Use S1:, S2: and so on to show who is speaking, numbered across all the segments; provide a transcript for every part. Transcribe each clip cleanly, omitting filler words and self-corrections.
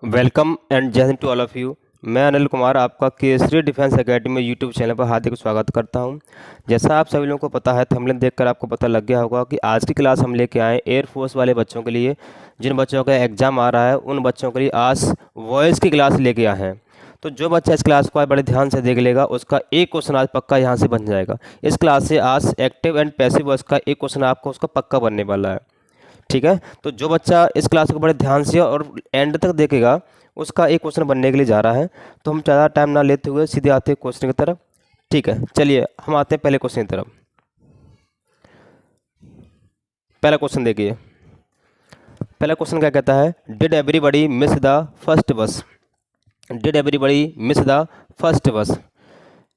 S1: Welcome and जय हिंद to all of you. मैं अनिल कुमार आपका Kesari defence academy YouTube channel पर हार्दिक स्वागत करता हूं। जैसा आप सभी लोगों को पता है, थंबनेल देखकर आपको पता लग गया होगा कि आज की क्लास हम लेके आए एयरफोर्स वाले बच्चों के लिए। जिन बच्चों का एग्ज़ाम आ रहा है उन बच्चों के लिए आज वॉइस की क्लास लेके आए हैं। तो जो बच्चा इस क्लास को आज बड़े ध्यान से देख लेगा उसका एक क्वेश्चन आज पक्का यहाँ से बन जाएगा। इस क्लास से आज एक्टिव एंड पैसिव वॉइस का एक क्वेश्चन आपको उसका पक्का बनने वाला है। ठीक है, तो जो बच्चा इस क्लास को बड़े ध्यान से और एंड तक देखेगा उसका एक क्वेश्चन बनने के लिए जा रहा है। तो हम ज़्यादा टाइम ना लेते हुए सीधे आते हैं क्वेश्चन की तरफ। ठीक है, चलिए हम आते हैं पहले क्वेश्चन की तरफ। पहला क्वेश्चन देखिए। पहला क्वेश्चन क्या कहता है, did everybody miss the first bus. Did everybody miss the first bus.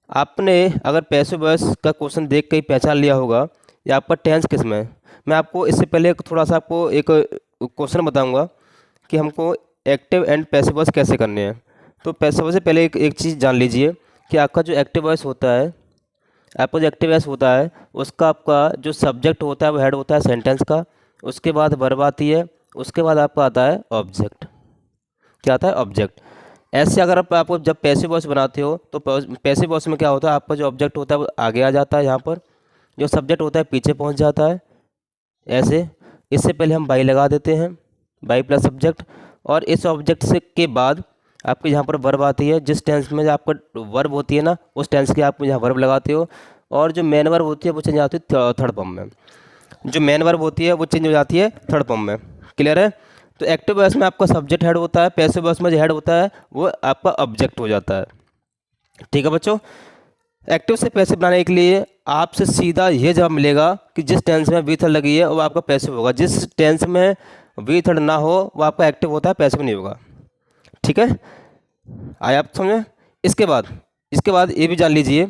S1: आपने अगर पैसिव वॉइस का क्वेश्चन देख के ही पहचान लिया होगा या आपका टेंस किस में है। मैं आपको इससे पहले थोड़ा सा आपको एक क्वेश्चन बताऊंगा कि हमको एक्टिव एंड पैसिव वॉइस कैसे करने हैं। तो पैसिव वॉइस से पहले एक चीज़ जान लीजिए कि आपका जो एक्टिव वॉइस होता है, आपका जो एक्टिव वॉइस होता है उसका आपका जो सब्जेक्ट होता है वो हेड होता है सेंटेंस का। उसके बाद वर्ब आती है, उसके बाद आपका आता है ऑब्जेक्ट। क्या आता है? ऑब्जेक्ट। ऐसे अगर आप जब पैसिव वॉइस बनाते हो तो पैसिव वॉइस में क्या होता है, आपका जो ऑब्जेक्ट होता है वो आगे आ जाता है यहाँ पर, जो सब्जेक्ट होता है पीछे पहुँच जाता है ऐसे। इससे पहले हम बाई लगा देते हैं, बाई प्लस सब्जेक्ट, और इस ऑब्जेक्ट से के बाद आपके यहाँ पर वर्ब आती है। जिस टेंस में आपका वर्ब होती है ना उस टेंस के आप यहाँ वर्ब लगाते हो, और जो मेन वर्ब होती है वो चेंज आती है थर्ड फॉर्म में। जो मेन वर्ब होती है वो चेंज हो जाती है थर्ड फॉर्म में। क्लियर है? तो एक्टिव वॉइस में आपका सब्जेक्ट हेड होता है, पैसिव वॉइस में जो हेड होता है वो आपका ऑब्जेक्ट हो जाता है। ठीक है बच्चों, एक्टिव से पैसिव बनाने के लिए आपसे सीधा ये जवाब मिलेगा कि जिस टेंस में वी थर्ड लगी है वो आपका पैसिव होगा, जिस टेंस में वी थर्ड ना हो वो आपका एक्टिव होता है, पैसिव नहीं होगा। ठीक है, आया आप समझे? इसके बाद ये भी जान लीजिए,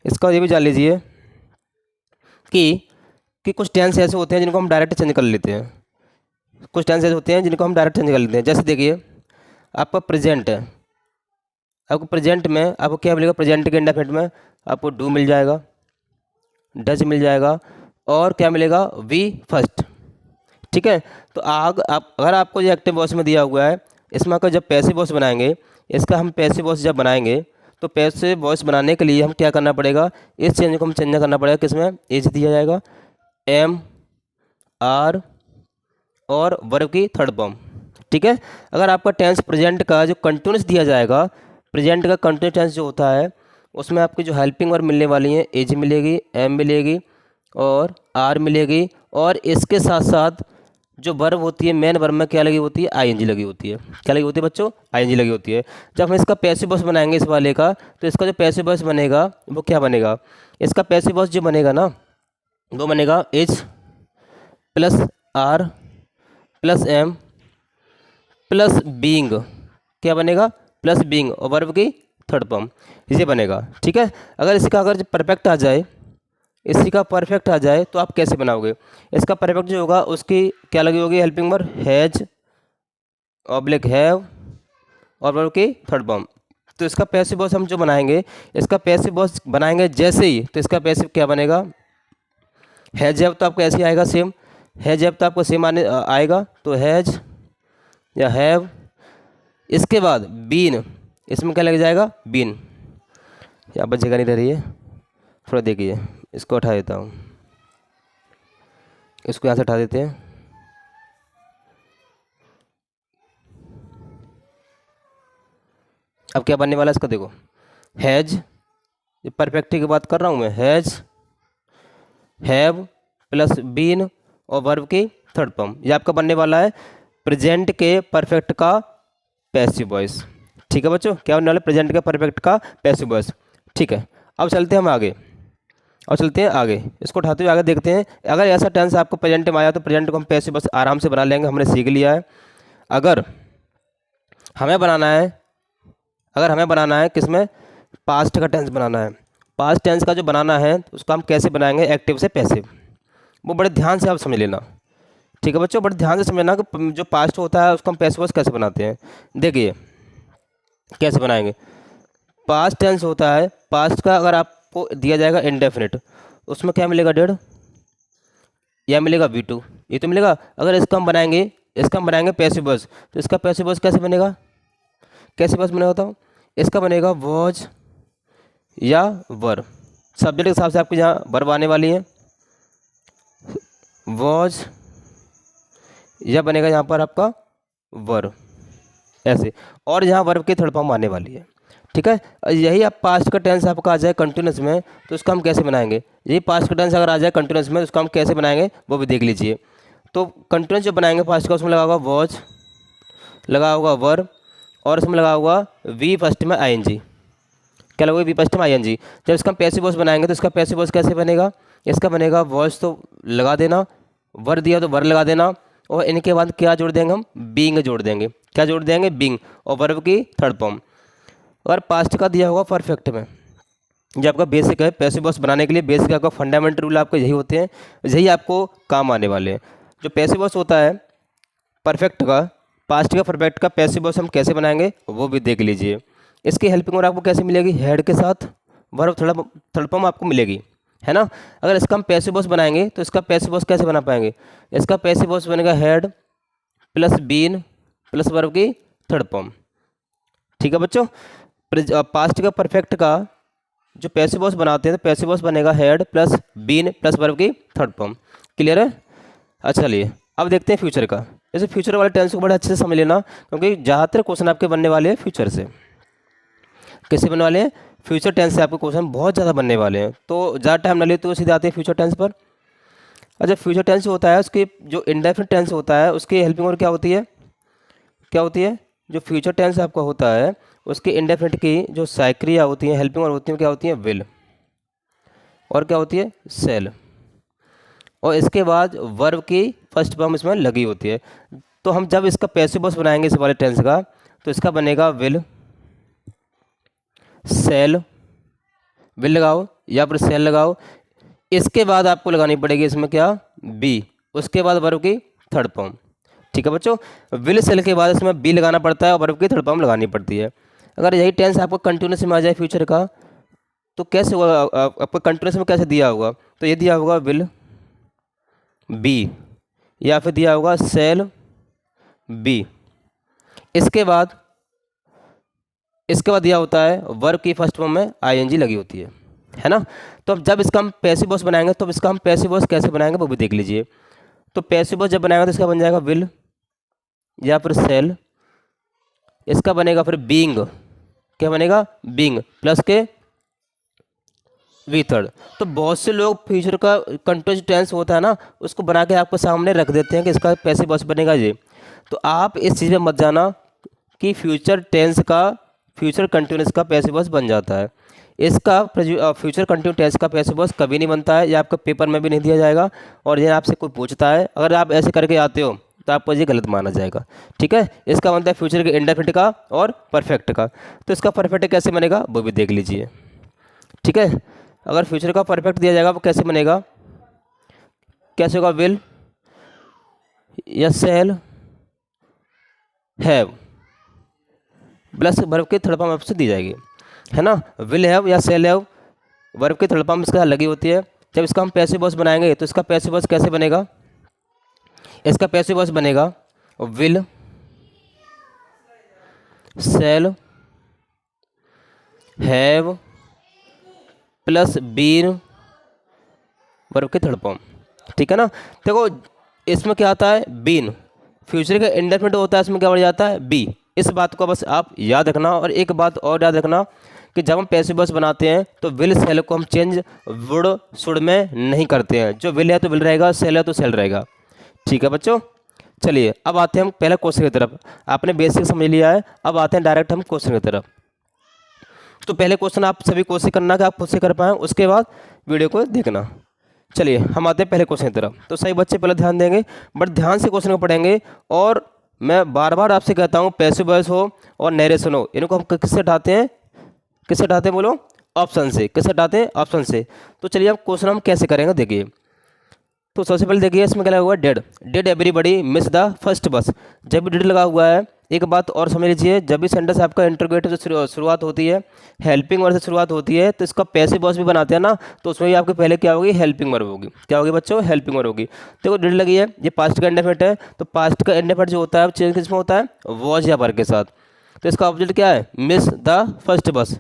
S1: इसका ये भी जान लीजिए कि कुछ टेंस ऐसे होते हैं जिनको हम डायरेक्ट चेंज कर लेते हैं। कुछ टेंस ऐसे होते हैं जिनको हम डायरेक्ट चेंज कर लेते हैं। जैसे देखिए, आपका प्रेजेंट है, आपको प्रेजेंट में आपको क्या मिलेगा, प्रेजेंट के इंडेफिनिट में आपको डू मिल जाएगा, डज मिल जाएगा, और क्या मिलेगा, वी फर्स्ट। ठीक है, तो आप अगर आपको ये एक्टिव वॉइस में दिया हुआ है, इसमें अगर जब पैसिव वॉइस बनाएंगे, इसका हम पैसिव वॉइस जब बनाएंगे तो पैसिव वॉइस बनाने के लिए हम क्या करना पड़ेगा, इस चेंज को हम चेंज करना पड़ेगा। किसमें? एज दिया जाएगा, एम, आर और वर्ब की थर्ड फॉर्म। ठीक है, अगर आपका टेंस प्रेजेंट का जो कंटिन्यूस दिया जाएगा, प्रेजेंट का कंटिन्यूस टेंस जो होता है उसमें आपकी जो हेल्पिंग वर्ब मिलने वाली है, एज मिलेगी, एम मिलेगी और आर मिलेगी, और इसके साथ साथ जो वर्ब होती है मेन वर्ब में क्या लगी होती है, आईएनजी लगी होती है। क्या लगी होती है बच्चों? आईएनजी लगी होती है। जब हम इसका पैसिव वॉइस बनाएंगे इस वाले का, तो इसका जो पैसिव वॉइस बनेगा वो क्या बनेगा, इसका पैसिव वॉइस जो बनेगा ना वो बनेगा H plus R plus M plus being. क्या बनेगा? प्लस बीइंग और वर्ब की थर्ड फॉर्म, ये बनेगा। ठीक है, अगर इसका अगर परफेक्ट आ जाए, इसी का परफेक्ट आ जाए तो आप कैसे बनाओगे? इसका परफेक्ट जो होगा उसकी क्या लगी होगी, helping verb has oblique have और वर्ब की थर्ड फॉर्म। तो इसका पैसिव वॉइस हम जो बनाएंगे, इसका पैसिव वॉइस बनाएंगे जैसे ही, तो इसका पैसिव क्या बनेगा, हैज हैव तो आपको ऐसे ही आएगा सेम, हैज हैव तो आपको सेम आएगा, तो हैज या हैव। इसके बाद बीन, इसमें क्या लग जाएगा, बीन। यहाँ पर जगह नहीं रह रही है, थोड़ा देखिए, इसको हटा देता हूँ, इसको यहाँ से हटा देते हैं। अब क्या बनने वाला है इसका, देखो, हैज, ये परफेक्ट की बात कर रहा हूँ मैं, हैज, हैव प्लस बीन और वर्ब की थर्ड फॉर्म, ये आपका बनने वाला है प्रेजेंट के परफेक्ट का पैसिव वॉइस। ठीक है बच्चों, क्या बनने वाला है, प्रेजेंट का परफेक्ट का पैसिव वॉइस। ठीक है, अब चलते हैं हम आगे, और चलते हैं आगे, इसको उठाते हुए आगे देखते हैं। अगर ऐसा टेंस आपको प्रेजेंट में आया तो प्रेजेंट को हम पैसिव वॉइस आराम से बना लेंगे, हमने सीख लिया है। अगर हमें बनाना है, अगर हमें बनाना है किसमें, पास्ट का टेंस बनाना है, पास्ट टेंस का जो बनाना है उसको हम कैसे बनाएंगे, एक्टिव से पैसिव। वो बड़े ध्यान से आप समझ लेना। ठीक है बच्चों, बड़े ध्यान से समझना कि जो पास्ट होता है उसको हम पैसिव वॉइस कैसे बनाते हैं। देखिए कैसे बनाएंगे, पास्ट टेंस होता है, पास्ट का अगर आपको दिया जाएगा इंडेफिनिट, उसमें क्या मिलेगा, डेढ़, या मिलेगा वी टू, ये तो मिलेगा। अगर इसका हम बनाएंगे इसका हम बनाएंगे पैसिव वॉइस। तो इसका पैसिव वॉइस कैसे बनेगा, कैसे वॉइस बनेगा बताओ। इसका बनेगा वॉज या वर। सब्जेक्ट के हिसाब से आपकी यहाँ वर्ब आने वाली है, वॉज या बनेगा यहाँ पर आपका वर्ब ऐसे, और यहाँ वर्ब की थर्ड फॉर्म आने वाली है। ठीक है, यही आप पास्ट का टेंस आपका आ जाए कंटिन्यूस में तो उसका हम कैसे बनाएंगे, यही पास्ट का टेंस अगर आ जाए कंटिन्यूस में तो उसका हम कैसे बनाएंगे वो भी देख लीजिए। तो कंटिन्यूस जो बनाएंगे पास्ट का, उसमें लगा होगा वॉज, लगा होगा वर्ब, और उसमें लगा होगा वी फर्स्ट में आईएनजी। क्या लगेगा, वी फर्स्ट में आईएनजी। जब इसका पैसिव वॉइस बनाएंगे तो इसका पैसिव वॉइस कैसे बनेगा, इसका बनेगा वॉइस तो लगा देना, वर दिया तो वर लगा देना, और इनके बाद क्या जोड़ देंगे हम, बीइंग जोड़ देंगे। क्या जोड़ देंगे, बीइंग, और वर्ब की थर्ड फॉर्म। और पास्ट का दिया होगा परफेक्ट में, जो आपका बेसिक है पैसिव वॉइस बनाने के लिए, बेसिक आपका फंडामेंटल रूल आपके यही होते हैं, यही आपको काम आने वाले हैं। जो पैसिव वॉइस होता है परफेक्ट का, पास्ट का परफेक्ट का पैसिव वॉइस हम कैसे बनाएंगे वो भी देख लीजिए। इसकी हेल्पिंग और आपको कैसे मिलेगी, हेड के साथ वर्ब थर्ड फॉर्म आपको मिलेगी, है ना। अगर इसका हम पैसिव वॉइस बनाएंगे तो इसका पैसिव वॉइस कैसे बना पाएंगे, इसका पैसिव वॉइस बनेगा had plus been plus verb की थर्ड फॉर्म। ठीक है बच्चों, पास्ट का परफेक्ट का जो पैसिव वॉइस बनाते हैं तो पैसिव वॉइस बनेगा had plus been plus verb की थर्ड फॉर्म। क्लियर है। अच्छा चलिए अब देखते हैं फ्यूचर का। जैसे फ्यूचर वाले टेंस को बड़े अच्छे से समझ लेना, क्योंकि ज़्यादातर क्वेश्चन आपके बनने वाले हैं फ्यूचर से। किससे बनने वाले हैं, फ्यूचर टेंस से आपके क्वेश्चन बहुत ज़्यादा बनने वाले हैं। तो ज़्यादा टाइम ना ले तो सीधे आते हैं फ्यूचर टेंस पर। अच्छा, फ्यूचर टेंस होता है उसकी जो इंडेफिनिट टेंस होता है उसकी हेल्पिंग और क्या होती है, क्या होती है, जो फ्यूचर टेंस आपका होता है उसके इंडेफिनिट की जो साइक्रिया होती हैं, हेल्पिंग और होती हैं, क्या होती हैं, विल, और क्या होती है, सेल, और इसके बाद वर्ब की फर्स्ट फॉर्म इसमें लगी होती है। तो हम जब इसका पैसिव वॉइस बनाएंगे इस वाले टेंस का तो इसका बनेगा विल, सेल, विल लगाओ या फिर सेल लगाओ। इसके बाद आपको लगानी पड़ेगी इसमें क्या, बी, उसके बाद वर्ब की थर्ड फॉर्म। ठीक है बच्चों, विल सेल के बाद इसमें बी लगाना पड़ता है और वर्ब की थर्ड फॉर्म लगानी पड़ती है। अगर यही टेंस आपको कंटिन्यूस में आ जाए फ्यूचर का तो कैसे होगा, आपको कंटिन्यूस में कैसे दिया होगा, तो ये दिया होगा विल बी, या फिर दिया होगा सेल बी। इसके बाद दिया होता है वर्ब की फर्स्ट फॉर्म में आईएनजी लगी होती है ना। तो अब जब इसका हम पैसिव वॉइस बनाएंगे तो इसका हम पैसिव वॉइस कैसे बनाएंगे वो भी देख लीजिए। तो पैसिव वॉइस जब बनाएंगे तो इसका बन जाएगा विल या फिर सेल, इसका बनेगा फिर बीइंग, क्या बनेगा, बीइंग प्लस के वी थर्ड। तो बहुत से लोग फ्यूचर का कंटिन्यूस टेंस होता है ना उसको बना के आपको सामने रख देते हैं कि इसका पैसिव वॉइस बनेगा ये। तो आप इस चीज़ में मत जाना कि फ्यूचर टेंस का फ्यूचर कंटिन्यूस का पैसिव वॉइस बन जाता है। इसका फ्यूचर कंटिन्यूस टेंस का पैसिव वॉइस कभी नहीं बनता है, ये आपका पेपर में भी नहीं दिया जाएगा, और ये आपसे कोई पूछता है अगर आप ऐसे करके आते हो तो आपको ये गलत माना जाएगा। ठीक है, इसका बनता है फ्यूचर के इंडेफिनिट का और परफेक्ट का। तो इसका परफेक्ट कैसे बनेगा वो भी देख लीजिए। ठीक है, अगर फ्यूचर का परफेक्ट दिया जाएगा वो कैसे बनेगा, कैसे होगा, विल या सेल हैव प्लस वर्ब की थर्ड फॉर्म आपसे दी जाएगी, है ना। विल हैव या सेल हैव वर्ब की थर्ड फॉर्म इसके साथ लगी होती है। जब इसका हम पैसिव वॉइस बनाएंगे तो इसका पैसिव वॉइस कैसे बनेगा, इसका पैसिव वॉइस बनेगा will shall have plus been verb की थर्ड फॉर्म। ठीक है ना। देखो इसमें क्या आता है, बीन, फ्यूचर का इंडेफिनिट होता है, इसमें क्या बढ़ जाता है, बी। इस बात को बस आप याद रखना। और एक बात और याद रखना कि जब हम पैसिव वॉइस बनाते हैं तो विल सेल को हम चेंज वुड शुड में नहीं करते हैं। जो विल है तो विल रहेगा, सेल है तो सेल रहेगा। ठीक है बच्चों, चलिए अब आते हैं हम पहले क्वेश्चन की तरफ। आपने बेसिक समझ लिया है, अब आते हैं डायरेक्ट हम क्वेश्चन की तरफ। तो पहले क्वेश्चन आप सभी कोशिश करना कि आप खुद से कर पाएँ, उसके बाद वीडियो को देखना। चलिए हम आते हैं पहले क्वेश्चन की तरफ। तो सही बच्चे पहले ध्यान देंगे, बट ध्यान से क्वेश्चन को पढ़ेंगे। और मैं बार बार आपसे कहता हूँ पैसिव वॉइस हो और नरेशन हो, इनको हम किससे हटाते हैं, किससे हटाते हैं बोलो, ऑप्शन से। किससे हटाते हैं, ऑप्शन से। तो चलिए अब क्वेश्चन हम कैसे करेंगे देखिए। तो सबसे पहले देखिए इसमें क्या लगा हुआ है, dead. Dead everybody miss the first बस। जब भी डेड लगा हुआ है एक बात और समझ लीजिए, जब भी सेंटेंस आपका इंटरोगेटिव से शुरुआत होती है, हेल्पिंग वर्ब से शुरुआत होती है, तो इसका पैसिव वॉइस भी बनाते हैं ना, तो उसमें भी आपके पहले क्या होगी, हेल्पिंग वर्ब होगी। क्या होगी बच्चों, हेल्पिंग वर्ब होगी। देखो डिड लगी है, ये पास्ट का इंडेफिनिट है, तो पास्ट का इंडेफिनिट जो होता है चेंज किसमें होता है, वॉज या वर के साथ। तो इसका ऑब्जेक्ट क्या है, मिस द फर्स्ट बस,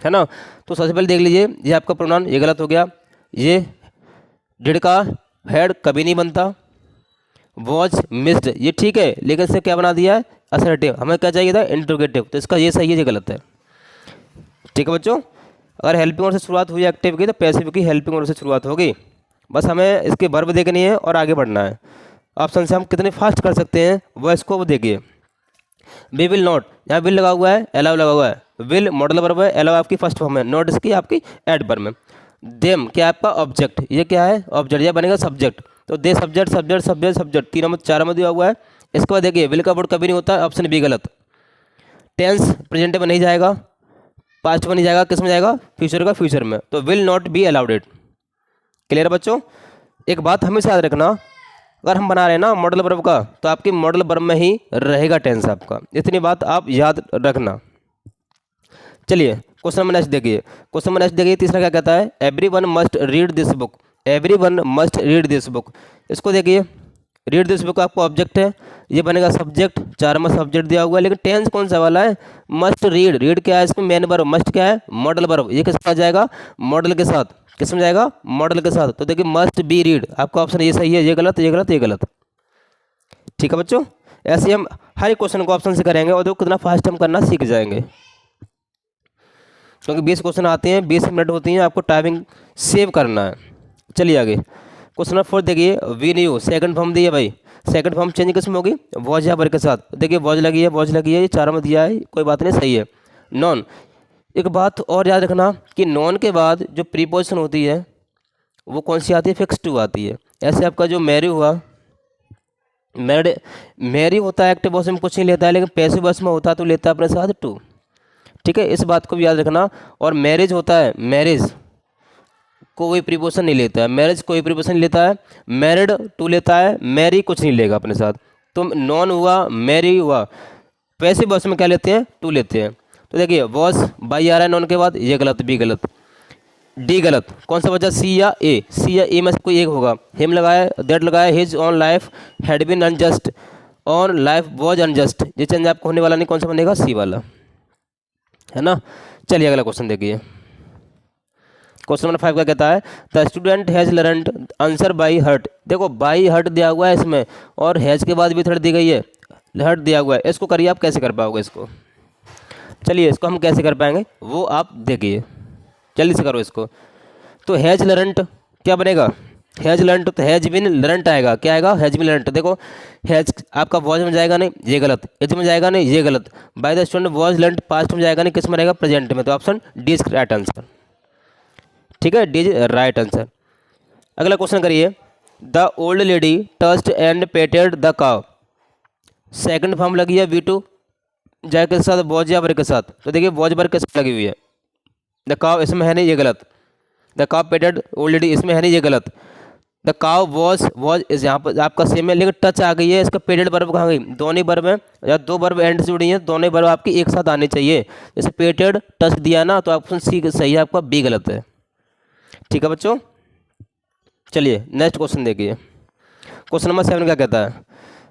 S1: है ना। तो सबसे पहले देख लीजिए, ये आपका प्रोनाउन ये गलत हो गया, ये डिड का हेड कभी नहीं बनता, वॉच मिस्ड ये ठीक है, लेकिन इससे क्या बना दिया है, असर्टिव। हमें क्या चाहिए था, इंट्रोगेटिव, तो इसका ये सही है, ये गलत है। ठीक है बच्चों, अगर हेल्पिंग वर्ब से शुरुआत हुई एक्टिव की, तो पैसिव की हेल्पिंग वर्ब से शुरुआत होगी। बस हमें इसके वर्ब देखनी है और आगे बढ़ना है। ऑप्शन से हम कितने फास्ट कर सकते हैं वो इसको देखिए। वी विल नॉट, यहाँ विल लगा हुआ है, अलाउ लगा हुआ है, विल मॉडल वर्ब है, अलाउ आपकी फर्स्ट फॉर्म है, नॉट इसकी आपकी एडवर्ब है। देम क्या आपका ऑब्जेक्ट, ये क्या है ऑब्जेक्ट, यह बनेगा सब्जेक्ट। तो दे सब्जेक्ट सब्जेक्ट सब्जेक्ट सब्जेक्ट तीनों में चारों में दिया हुआ है। इसके बाद देखिए विल का वर्ड कभी नहीं होता, ऑप्शन बी गलत। टेंस प्रेजेंट में नहीं जाएगा, पास्ट में नहीं जाएगा, किस में जाएगा, फ्यूचर का फ्यूचर में, तो will not be allowed it. Clear बच्चों, एक बात हमेशा याद रखना, अगर हम बना रहे हैं ना मॉडल वर्ब का, तो आपकी मॉडल वर्ब में ही रहेगा टेंस आपका, इतनी बात आप याद रखना। चलिए क्वेश्चन नंबर नेक्स्ट देखिए, क्वेश्चन नंबर नेक्स्ट देखिए, तीसरा क्या कहता है, every one must read this book, every one must read this book. इसको देखिए, रीड दिस बुक आपको ऑब्जेक्ट है, ये बनेगा सब्जेक्ट, चार में सब्जेक्ट दिया हुआ है, लेकिन टेंस कौन सा वाला है, मस्ट रीड, रीड क्या है इसमें मेन वर्ब, मस्ट क्या है मॉडल वर्ब, ये किस साथ जाएगा, मॉडल के साथ, किस में जाएगा, मॉडल के साथ। तो देखिए मस्ट बी रीड, आपका ऑप्शन ये सही है, ये गलत, ये गलत, ये गलत। ठीक है बच्चों, ऐसे हम हर एक क्वेश्चन को ऑप्शन से करेंगे और देखो कितना फास्ट हम करना सीख जाएंगे, क्योंकि 20 क्वेश्चन आते हैं, 20 मिनट होती हैं, आपको टाइमिंग सेव करना है। चलिए आगे क्वेश्चन नंबर 4 देखिए, वी न्यू सेकंड फॉर्म दी है भाई, सेकंड फॉर्म चेंज किस में होगी, वॉज या वर के साथ। देखिए वॉज लगी है, वॉज लगी है, ये चारों में दिया है, कोई बात नहीं, सही है। नॉन, एक बात और याद रखना कि नॉन के बाद जो प्रीपोजिशन होती है वो कौन सी आती है, फिक्स टू आती है। ऐसे आपका जो मैरी हुआ, मैरी होता है एक्टिव वॉइस में कुछ नहीं लेता है, लेकिन पैसिव वॉइस में होता है तो लेता है अपने साथ टू। ठीक है, इस बात को भी याद रखना। और मैरिज होता है, मैरिज कोई प्रीपोजिशन नहीं लेता है, मैरिज कोई प्रीपोजिशन नहीं लेता है, मैरिड टू लेता है, मैरी कुछ नहीं लेगा अपने साथ। तो नॉन हुआ, मैरी हुआ, पैसिव वॉइस में क्या लेते हैं, टू लेते हैं। तो देखिए वॉज बाई आ रहा है नॉन के बाद, ये गलत, बी गलत, डी गलत, कौन सा बचा, सी या ए, सी या ए में से कोई एक होगा। हिम लगाया, दैट लगाया, his on life had been unjust, on life was unjust, ये चेंज आपको होने वाला नहीं, कौन सा बनेगा, सी वाला, है ना। चलिए अगला क्वेश्चन देखिए, क्वेश्चन नंबर 5 क्या कहता है, the student has learned answer by heart. देखो बाई हर्ट दिया हुआ है इसमें, और हैज़ के बाद भी थर्ड दी गई है, हर्ट दिया हुआ है, इसको करिए आप कैसे कर पाओगे इसको। चलिए इसको हम कैसे कर पाएंगे वो आप देखिए, जल्दी से करो इसको। तो हैज़ लर्नड क्या बनेगा, हैज़ लर्नड, तो हैज़ बिन लर्नड आएगा, क्या आएगा, हैज़ बिन लर्नड। देखो हैज़ आपका वॉज में जाएगा नहीं, ये गलत, इज में जाएगा नहीं, ये गलत, by the student was learned past में जाएगा नहीं, किस में रहेगा, प्रेजेंट में। तो option D is right answer. ठीक है, डी इज राइट आंसर। अगला क्वेश्चन करिए, the old lady trust and petted the cow. Second form लगी है V2 जाए के साथ, वॉज या वर के साथ। तो देखिए वॉज वर के साथ लगी हुई है, द काव इसमें है नहीं, ये गलत, द काव पेटेड ओल्ड लेडी इसमें है नहीं, ये गलत, द काव वॉज इस यहाँ पर आपका सेम है, लेकिन टच आ गई है, इसका पेटेड वर्ब कहाँ गई, दोनों वर्ब है, या दो वर्ब एंड से जुड़ी हैं, दोनों वर्ब आपकी एक साथ आनी चाहिए। जैसे पेटेड टच दिया ना, तो ऑप्शन सी सही है, आपका बी गलत है। ठीक है बच्चों, चलिए नेक्स्ट क्वेश्चन देखिए, क्वेश्चन नंबर 7 क्या कहता है।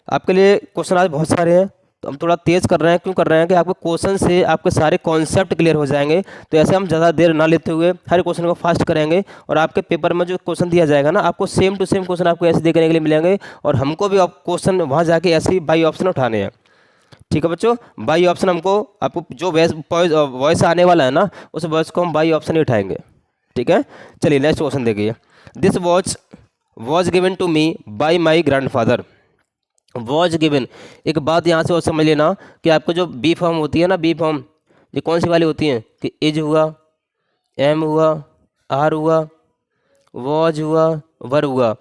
S1: आपके लिए क्वेश्चन आज बहुत सारे हैं, तो हम थोड़ा तेज़ कर रहे हैं, क्यों कर रहे हैं कि आपके क्वेश्चन से आपके सारे कॉन्सेप्ट क्लियर हो जाएंगे। तो ऐसे हम ज़्यादा देर ना लेते हुए हर क्वेश्चन को फास्ट करेंगे, और आपके पेपर में जो क्वेश्चन दिया जाएगा ना, आपको सेम टू सेम क्वेश्चन आपको ऐसे देखने के लिए मिलेंगे, और हमको भी क्वेश्चन वहाँ जाके ऐसे ही बाई ऑप्शन उठाने हैं। ठीक है बच्चों, बाई ऑप्शन हमको, आपको जो वॉइस आने वाला है ना, उस वॉइस को हम बाई ऑप्शन ही उठाएंगे। ठीक है, चलिए नेक्स्ट क्वेश्चन देखिए, this watch was given to me by my grandfather. Was given, एक बात यहाँ से और समझ लेना कि आपको जो बी फॉर्म होती है ना, बी फॉर्म ये कौन सी वाली होती हैं, कि इज हुआ, एम हुआ, आर हुआ, वॉज हुआ, वर हुआ,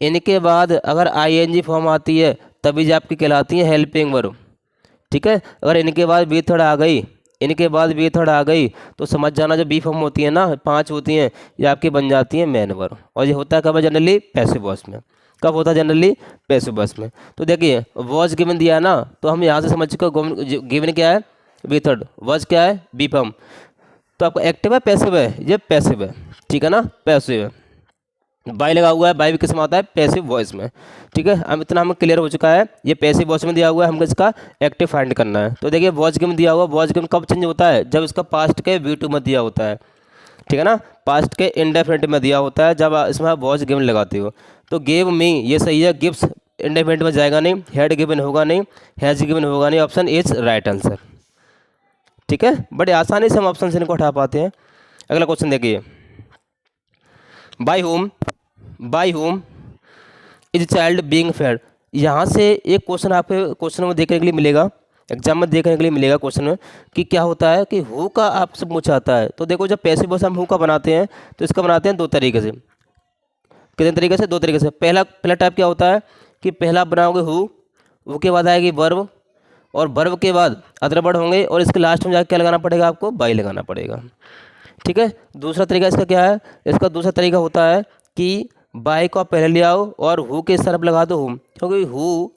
S1: इनके बाद अगर ING फॉर्म आती है तभी जो आपकी कहलाती है हेल्पिंग वर्ब। ठीक है, अगर इनके बाद बी थर्ड आ गई, इनके बाद बी थर्ड आ गई, तो समझ जाना जो बी फॉर्म होती है ना, 5 होती हैं, ये आपकी बन जाती हैं मेन वर्ब, और ये होता है कब जनरली पैसिव वॉइस में। कब होता है जनरली? पैसिव वॉइस में। तो देखिए वॉज गिवन दिया है ना, तो हम यहाँ से समझ चुके गिवन क्या है? B third. वॉज क्या है? Be form. तो आपका एक्टिव है पैसिव है? ये पैसिव है, ठीक है ना, पैसिव है। बाई लगा हुआ है, बाई भी किसमें आता है? पैसिव वॉइस में, ठीक है। अब इतना हमें क्लियर हो चुका है। ये पैसिव वॉइस में दिया हुआ है, हमको इसका एक्टिव फाइंड करना है। तो देखिए वॉइस गेम दिया हुआ, वॉइस गेम कब चेंज होता है? जब इसका पास्ट के V2 में दिया होता है, ठीक है ना, पास्ट के इंडेफिनिट में दिया होता है, जब इसमें आप वॉइस गेम लगाते हो। तो गेव मी ये सही है, गिव्स इंडेफिनिट में जाएगा नहीं, हैड गिवन होगा नहीं, हैज गिवन होगा नहीं, ऑप्शन इज राइट आंसर, ठीक है। बड़े आसानी से हम ऑप्शन से इनको हटा पाते हैं। अगला क्वेश्चन देखिए, by whom is child being fed. यहाँ से एक क्वेश्चन आपके क्वेश्चन में देखने के लिए मिलेगा, एग्जाम में देखने के लिए मिलेगा क्वेश्चन में, कि क्या होता है कि हु का आपसे पूछा आता है। तो देखो जब पैसिव वॉइस हम हु का बनाते हैं तो इसका बनाते हैं दो तरीके से। कितने तरीके से? दो तरीके से। पहला टाइप क्या होता है कि पहला आप बनाओगे हु के बाद आएगी वर्ब, और वर्ब के बाद अदर वर्ड होंगे, और इसके लास्ट में जाकर क्या लगाना पड़ेगा आपको? बाई लगाना पड़ेगा, ठीक है। दूसरा तरीका इसका क्या है? इसका दूसरा तरीका होता है कि बाई को आप पहले ले आओ और हु के तरफ लगा दो हुम, क्योंकि हु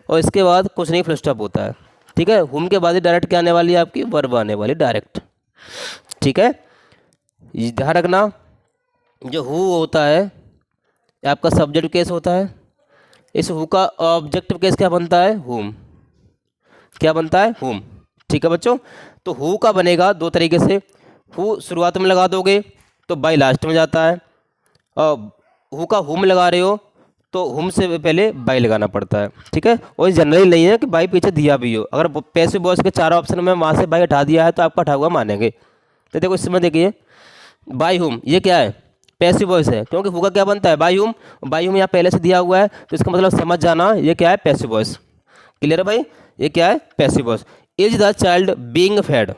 S1: और इसके बाद कुछ नहीं, फुल स्टॉप होता है, ठीक है। हुम के बाद ही डायरेक्ट क्या आने वाली है? आपकी वर्ब आने वाली डायरेक्ट, ठीक है। ध्यान रखना, जो हु होता है ये आपका सब्जेक्ट केस होता है, इस हु का ऑब्जेक्टिव केस क्या बनता है? हुम। क्या बनता है? हुम, ठीक है बच्चों। तो हु का बनेगा दो तरीके से। हु शुरुआत में लगा दोगे तो बाई लास्ट में जाता है, और हु का हुम लगा रहे हो तो हुम से पहले बाई लगाना पड़ता है, ठीक है। और जनरली नहीं है कि बाई पीछे दिया भी हो। अगर पैसिव वॉइस के चार ऑप्शन में वहाँ से बाई हटा दिया है तो आपका हटा हुआ मानेंगे। तो देखो इसमें देखिए बाई हुम ये क्या है? पैसिव वॉइस है, क्योंकि हु का क्या बनता है? बाई हुम। बाई हुम यहाँ पहले से दिया हुआ है, तो इसका मतलब समझ जाना ये क्या है? Passive voice. क्लियर है भाई? ये क्या है? Passive voice. Is the child being fade,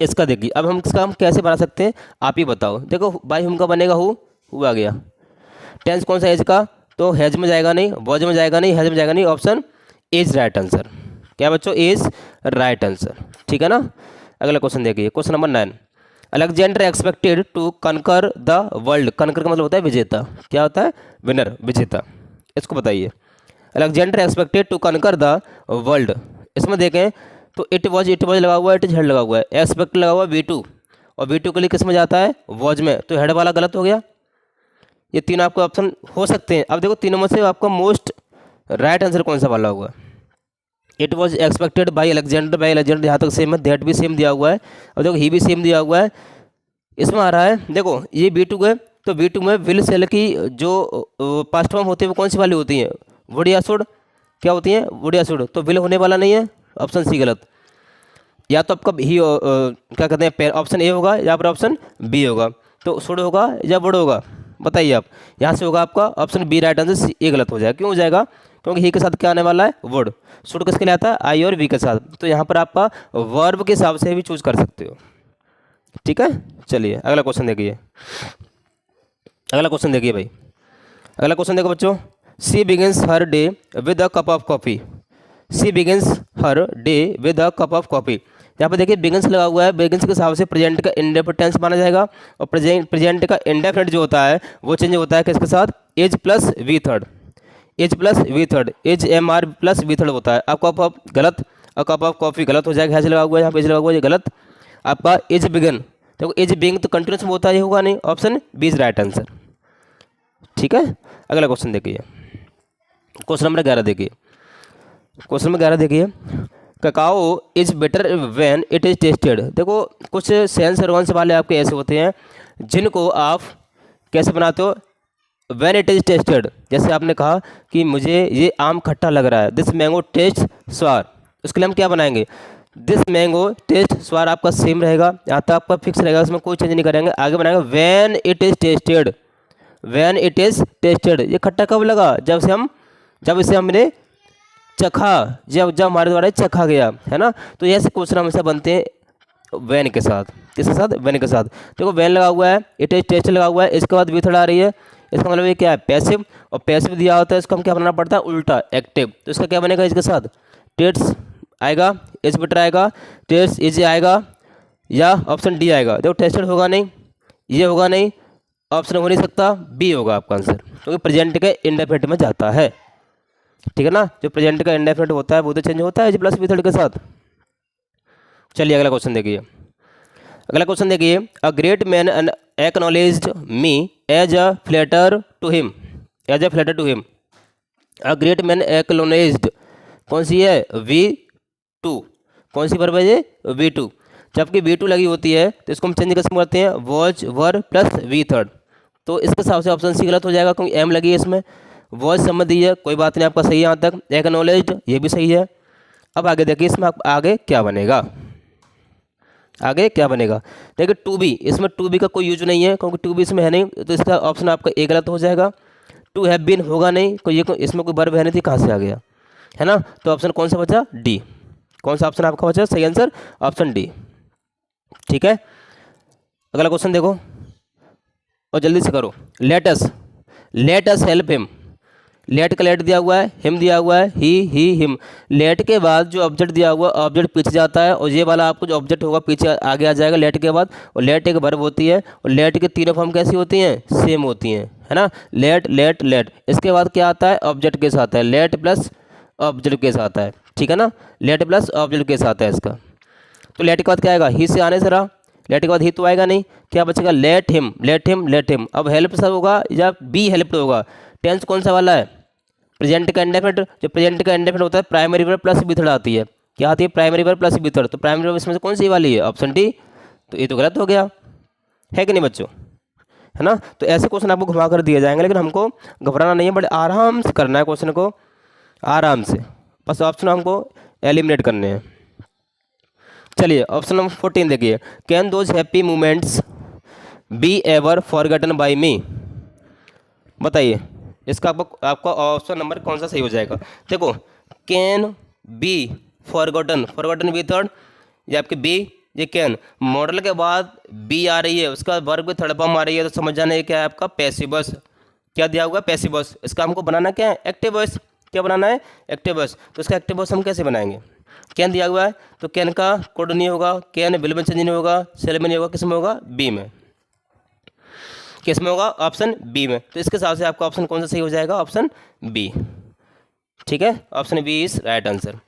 S1: इसका देखिए अब हम इसका हम कैसे बना सकते हैं, आप ही बताओ। देखो बाई हुम का बनेगा हु आ गया। टेंस कौन सा? एज का, तो हैज में जाएगा नहीं, वॉज में जाएगा नहीं, हैज में जाएगा नहीं, ऑप्शन इज राइट आंसर। क्या बच्चों? इज राइट आंसर, ठीक है ना। अगला क्वेश्चन देखिए, question number 9। Alexander expected to conquer the world. Conquer का मतलब होता है विजेता। क्या होता है? विनर, विजेता। इसको बताइए। Alexander expected to conquer the world, इसमें देखें तो इट वॉज लगा हुआ है, इट इज हेड लगा हुआ है, एक्सपेक्ट लगा हुआ है V2, और V2 के लिए किस में जाता है? वॉज में। तो हेड वाला गलत हो गया। ये तीनों आपको ऑप्शन हो सकते हैं। अब देखो तीनों में से आपका मोस्ट राइट आंसर कौन सा वाला होगा? It was expected by Alexander, यहाँ तक सेम है, दैट भी सेम दिया हुआ है, और देखो ही भी सेम दिया हुआ है। इसमें आ रहा है देखो ये V2 है, तो V2 में विल सेल की जो पास्ट फॉर्म होती है वो कौन सी वाली होती है? वुड या शुड। क्या होती है? वुड या शुड। तो विल होने वाला नहीं है, ऑप्शन सी गलत। या तो आपका ही क्या कहते हैं, ऑप्शन ए होगा या फिर ऑप्शन बी होगा। तो शुड होगा या वुड होगा? बताइए आप। यहाँ से होगा आपका option B right answer, A गलत हो जाएगा। क्यों हो जाएगा? क्योंकि ही के साथ क्या आने वाला है? वुड। शुड किसके लिए आता है? आई और वी के साथ। तो यहाँ पर आपका वर्ब के हिसाब से भी चूज कर सकते हो, ठीक है। चलिए अगला क्वेश्चन देखिए, अगला क्वेश्चन देखिए भाई, अगला क्वेश्चन देखो बच्चों। She begins her day with a cup of coffee. She begins her day with a cup of coffee. यहाँ पर देखिए बिगिंस लगा हुआ है, बिगिंस के हिसाब से प्रेजेंट का इंडेफिनिट टेंस माना जाएगा, और प्रेजेंट का इंडेफिनिट जो होता है वो चेंज होता है किसके साथ? Is plus V third. Is plus V third, is MR plus V third होता है। आपका कप गलत, और कप ऑफ कॉफ़ी गलत हो जाएगा। हैज लगा हुआ है, यहाँ पे एज लगा हुआ है, ये गलत। आपका एज बिगन, देखो एज बिंग तो कंटिन्यूस में होता है, ये होगा नहीं, option B is right answer, ठीक है। अगला क्वेश्चन देखिए, क्वेश्चन नंबर 11 देखिए, क्वेश्चन नंबर 11 देखिए। Cacao is better when it is tested. देखो कुछ सेंस और वंस वाले आपके ऐसे होते हैं जिनको आप कैसे बनाते हो? When it is tested. जैसे आपने कहा कि मुझे ये आम खट्टा लग रहा है, दिस मैंगो टेस्ट स्वार, उसके लिए हम क्या बनाएंगे? दिस मैंगो टेस्ट स्वार आपका सेम रहेगा, यहाँ तक आपका फिक्स रहेगा, उसमें कोई चेंज नहीं करेंगे। आगे बनाएंगे when it is tested. When it is tested, ये खट्टा कब लगा? जब इसे हमने चखा, जब हमारे द्वारा चखा गया, है ना। तो ऐसे क्वेश्चन हमेशा बनते हैं वैन के साथ। किसके साथ? वैन के साथ। देखो वैन लगा हुआ है, इट इज टेस्ट लगा हुआ है, इसके बाद विथर्ड आ रही है, इसका मतलब ये क्या है? पैसिव। और पैसिव दिया होता है, इसको हम क्या बनाना पड़ता है? उल्टा, एक्टिव। तो इसका क्या बनेगा इसके साथ? टेस्ट आएगा, इज बेटर आएगा, टेस्ट इज आएगा, या ऑप्शन डी आएगा। देखो टेस्टेड होगा नहीं, ये होगा नहीं, ऑप्शन हो नहीं सकता, बी होगा आपका आंसर, क्योंकि प्रेजेंट के इंडेफिनिट में जाता है। ठीक है ना, जो प्रेजेंट का इंडेफिनिट होता है वो तो चेंज होता है प्लस मेथड के साथ। चलिए अगला क्वेश्चन देखिए। अगला क्वेश्चन देखिए, a great man acknowledged me as a flatter to him, as a flatter to him. A great man acknowledged कौन सी है, V2, कौन सी वर्ब है ये, V2। जबकि V2 लगी होती है तो इसको हम चेंज कैसे करते हैं, was were plus V third. तो इसके हिसाब से ऑप्शन सी गलत हो जाएगा, क्योंकि एम लगी है इसमें, वॉज संबंधी है, कोई बात नहीं, आपका सही है यहाँ तक। एक्नॉलेज्ड ये भी सही है। अब आगे देखिए इसमें आगे क्या बनेगा, आगे क्या बनेगा। देखिए टू बी, इसमें टू बी का कोई यूज नहीं है, क्योंकि टू बी इसमें है नहीं, तो इसका ऑप्शन आपका ए गलत हो जाएगा। टू हैव बीन होगा नहीं, कोई ये इसमें कोई वर्ब है नहीं थी, कहाँ से आ गया, है ना। तो ऑप्शन कौन सा बचा, डी। कौन सा ऑप्शन आपका बचा सही आंसर, ऑप्शन डी। ठीक है, अगला क्वेश्चन देखो और जल्दी से करो। Let us help him. Let का लेट दिया हुआ है, हिम दिया हुआ है, ही हिम। लेट के बाद जो ऑब्जेक्ट दिया हुआ है ऑब्जेक्ट पीछे जाता है, और ये वाला आपको जो ऑब्जेक्ट होगा पीछे आगे आ जाएगा लेट के बाद। और लेट एक वर्ब होती है, और लेट के तीनों फॉर्म कैसी होती हैं, सेम होती हैं, है ना। लेट लेट लेट, इसके बाद क्या आता है, ऑब्जेक्ट के साथ है, लेट प्लस ऑब्जेक्ट के साथ है। ठीक है ना, लेट प्लस ऑब्जेक्ट के साथ है इसका। तो लेट के बाद क्या आएगा, ही से आने जरा, लेट के बाद ही तो आएगा नहीं, क्या बचेगा, let him let him let him. अब हेल्प सब होगा या बी हेल्प्ड होगा, टेंस कौन सा वाला है, प्रेजेंट का इंडेफिनिट। जो प्रेजेंट का इंडेफिनिट होता है primary verb plus V third आती है, क्या आती है, primary verb plus V third. तो प्राइमरी वर्ब इसमें से कौन सी वाली है, ऑप्शन डी। तो ये तो गलत हो गया, है कि नहीं बच्चों, है ना। तो ऐसे क्वेश्चन आपको घुमा कर दिए जाएंगे, लेकिन हमको घबराना नहीं है, बड़े आराम से करना है क्वेश्चन को, आराम से, बस ऑप्शन हमको एलिमिनेट करने हैं। चलिए ऑप्शन नंबर 14 देखिए, can those happy moments be ever forgotten by me. बताइए इसका आपका ऑप्शन नंबर कौन सा सही हो जाएगा। देखो, can be forgotten, forgotten V third, ये आपके बी, ये कैन। मॉडल के बाद बी आ रही है, उसका वर्ब की थर्ड फॉर्म आ रही है, तो समझ जाना है क्या है आपका पैसिव वॉइस। क्या दिया हुआ है, पैसिव वॉइस। इसका हमको बनाना क्या है, एक्टिव वॉइस। क्या बनाना है, एक्टिव वॉइस। तो इसका एक्टिव वॉइस हम कैसे बनाएंगे, कैन दिया हुआ है तो कैन का कोड नहीं होगा, कैन विल में चेंज नहीं होगा, सेल में नहीं होगा, किस में होगा, बी में। किस में होगा, ऑप्शन बी में। तो इसके हिसाब से आपका ऑप्शन कौन सा सही हो जाएगा, ऑप्शन बी। ठीक है, option B is right answer.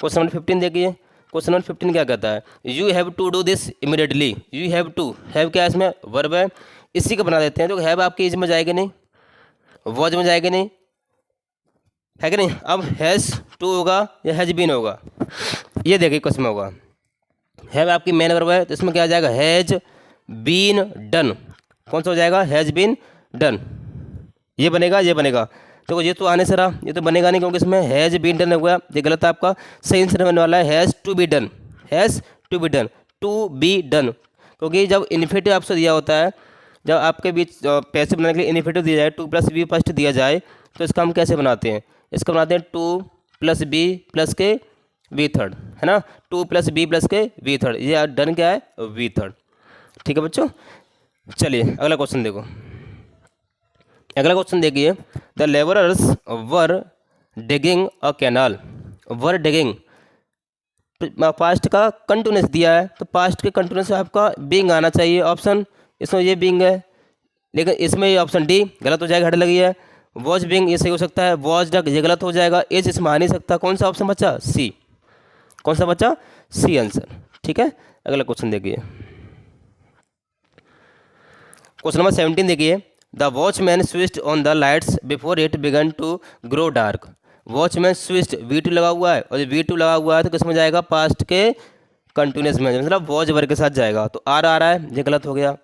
S1: Question number 15 देखिए। क्वेश्चन नंबर 15 क्या कहता है, you have to do this immediately. You have to, have क्या है इसमें, वर्ब है, इसी को बना देते हैं। तो हैव आपकी इज में जाएगी नहीं, वॉज में जाएगी नहीं, है कि नहीं। अब हैज़ टू होगा या हैज बीन होगा, ये देखिए क्वेश्चन में होगा। हैव आपकी मेन वर्ब है, तो इसमें क्या आ जाएगा, हैज बीन डन। कौन सा हो जाएगा, हैज बीन डन। ये बनेगा, ये बनेगा। तो ये तो आने से रहा, ये तो बनेगा नहीं, क्योंकि इसमें हैज बीन डन हुआ, ये गलत है आपका। सही आंसर बनने वाला है has to be done, has to be done, to be done. क्योंकि जब इन्फिनेटिव आपसे दिया होता है, जब आपके बीच पैसे बनाने के लिए इन्फिनेटिव दिया जाए, टू प्लस बी फर्स्ट दिया जाए, तो इसका हम कैसे बनाते हैं, इसका बनाते हैं टू प्लस बी प्लस के वी थर्ड, है ना। टू प्लस बी प्लस के वी थर्ड, ये डन क्या है, वी थर्ड। ठीक है बच्चों, चलिए अगला क्वेश्चन देखो। अगला क्वेश्चन देखिए, the labourers were digging a canal. Were digging, past का कंटिन्यूस दिया है, तो पास्ट के कंटिन्यूस आपका बीइंग आना चाहिए ऑप्शन, इसमें ये बीइंग है, लेकिन इसमें ये ऑप्शन डी गलत हो जाएगा, हट लगी है। वॉज बीइंग ये सही हो सकता है, वॉज डक ये गलत हो जाएगा, एज इसमें आ नहीं सकता। कौन सा ऑप्शन बचा, सी। कौन सा बचा, सी आंसर। ठीक है, अगला क्वेश्चन देखिए। क्वेश्चन नंबर 17 देखिए, the watchman switched on the lights before it began to grow dark. Watchman switched, V2 लगा हुआ है, और V2 लगा हुआ है तो किसमें जाएगा, पास्ट के कंटिन्यूस में, मतलब वॉच वर्ग के साथ जाएगा। तो आर आ रहा है, ये गलत हो गया,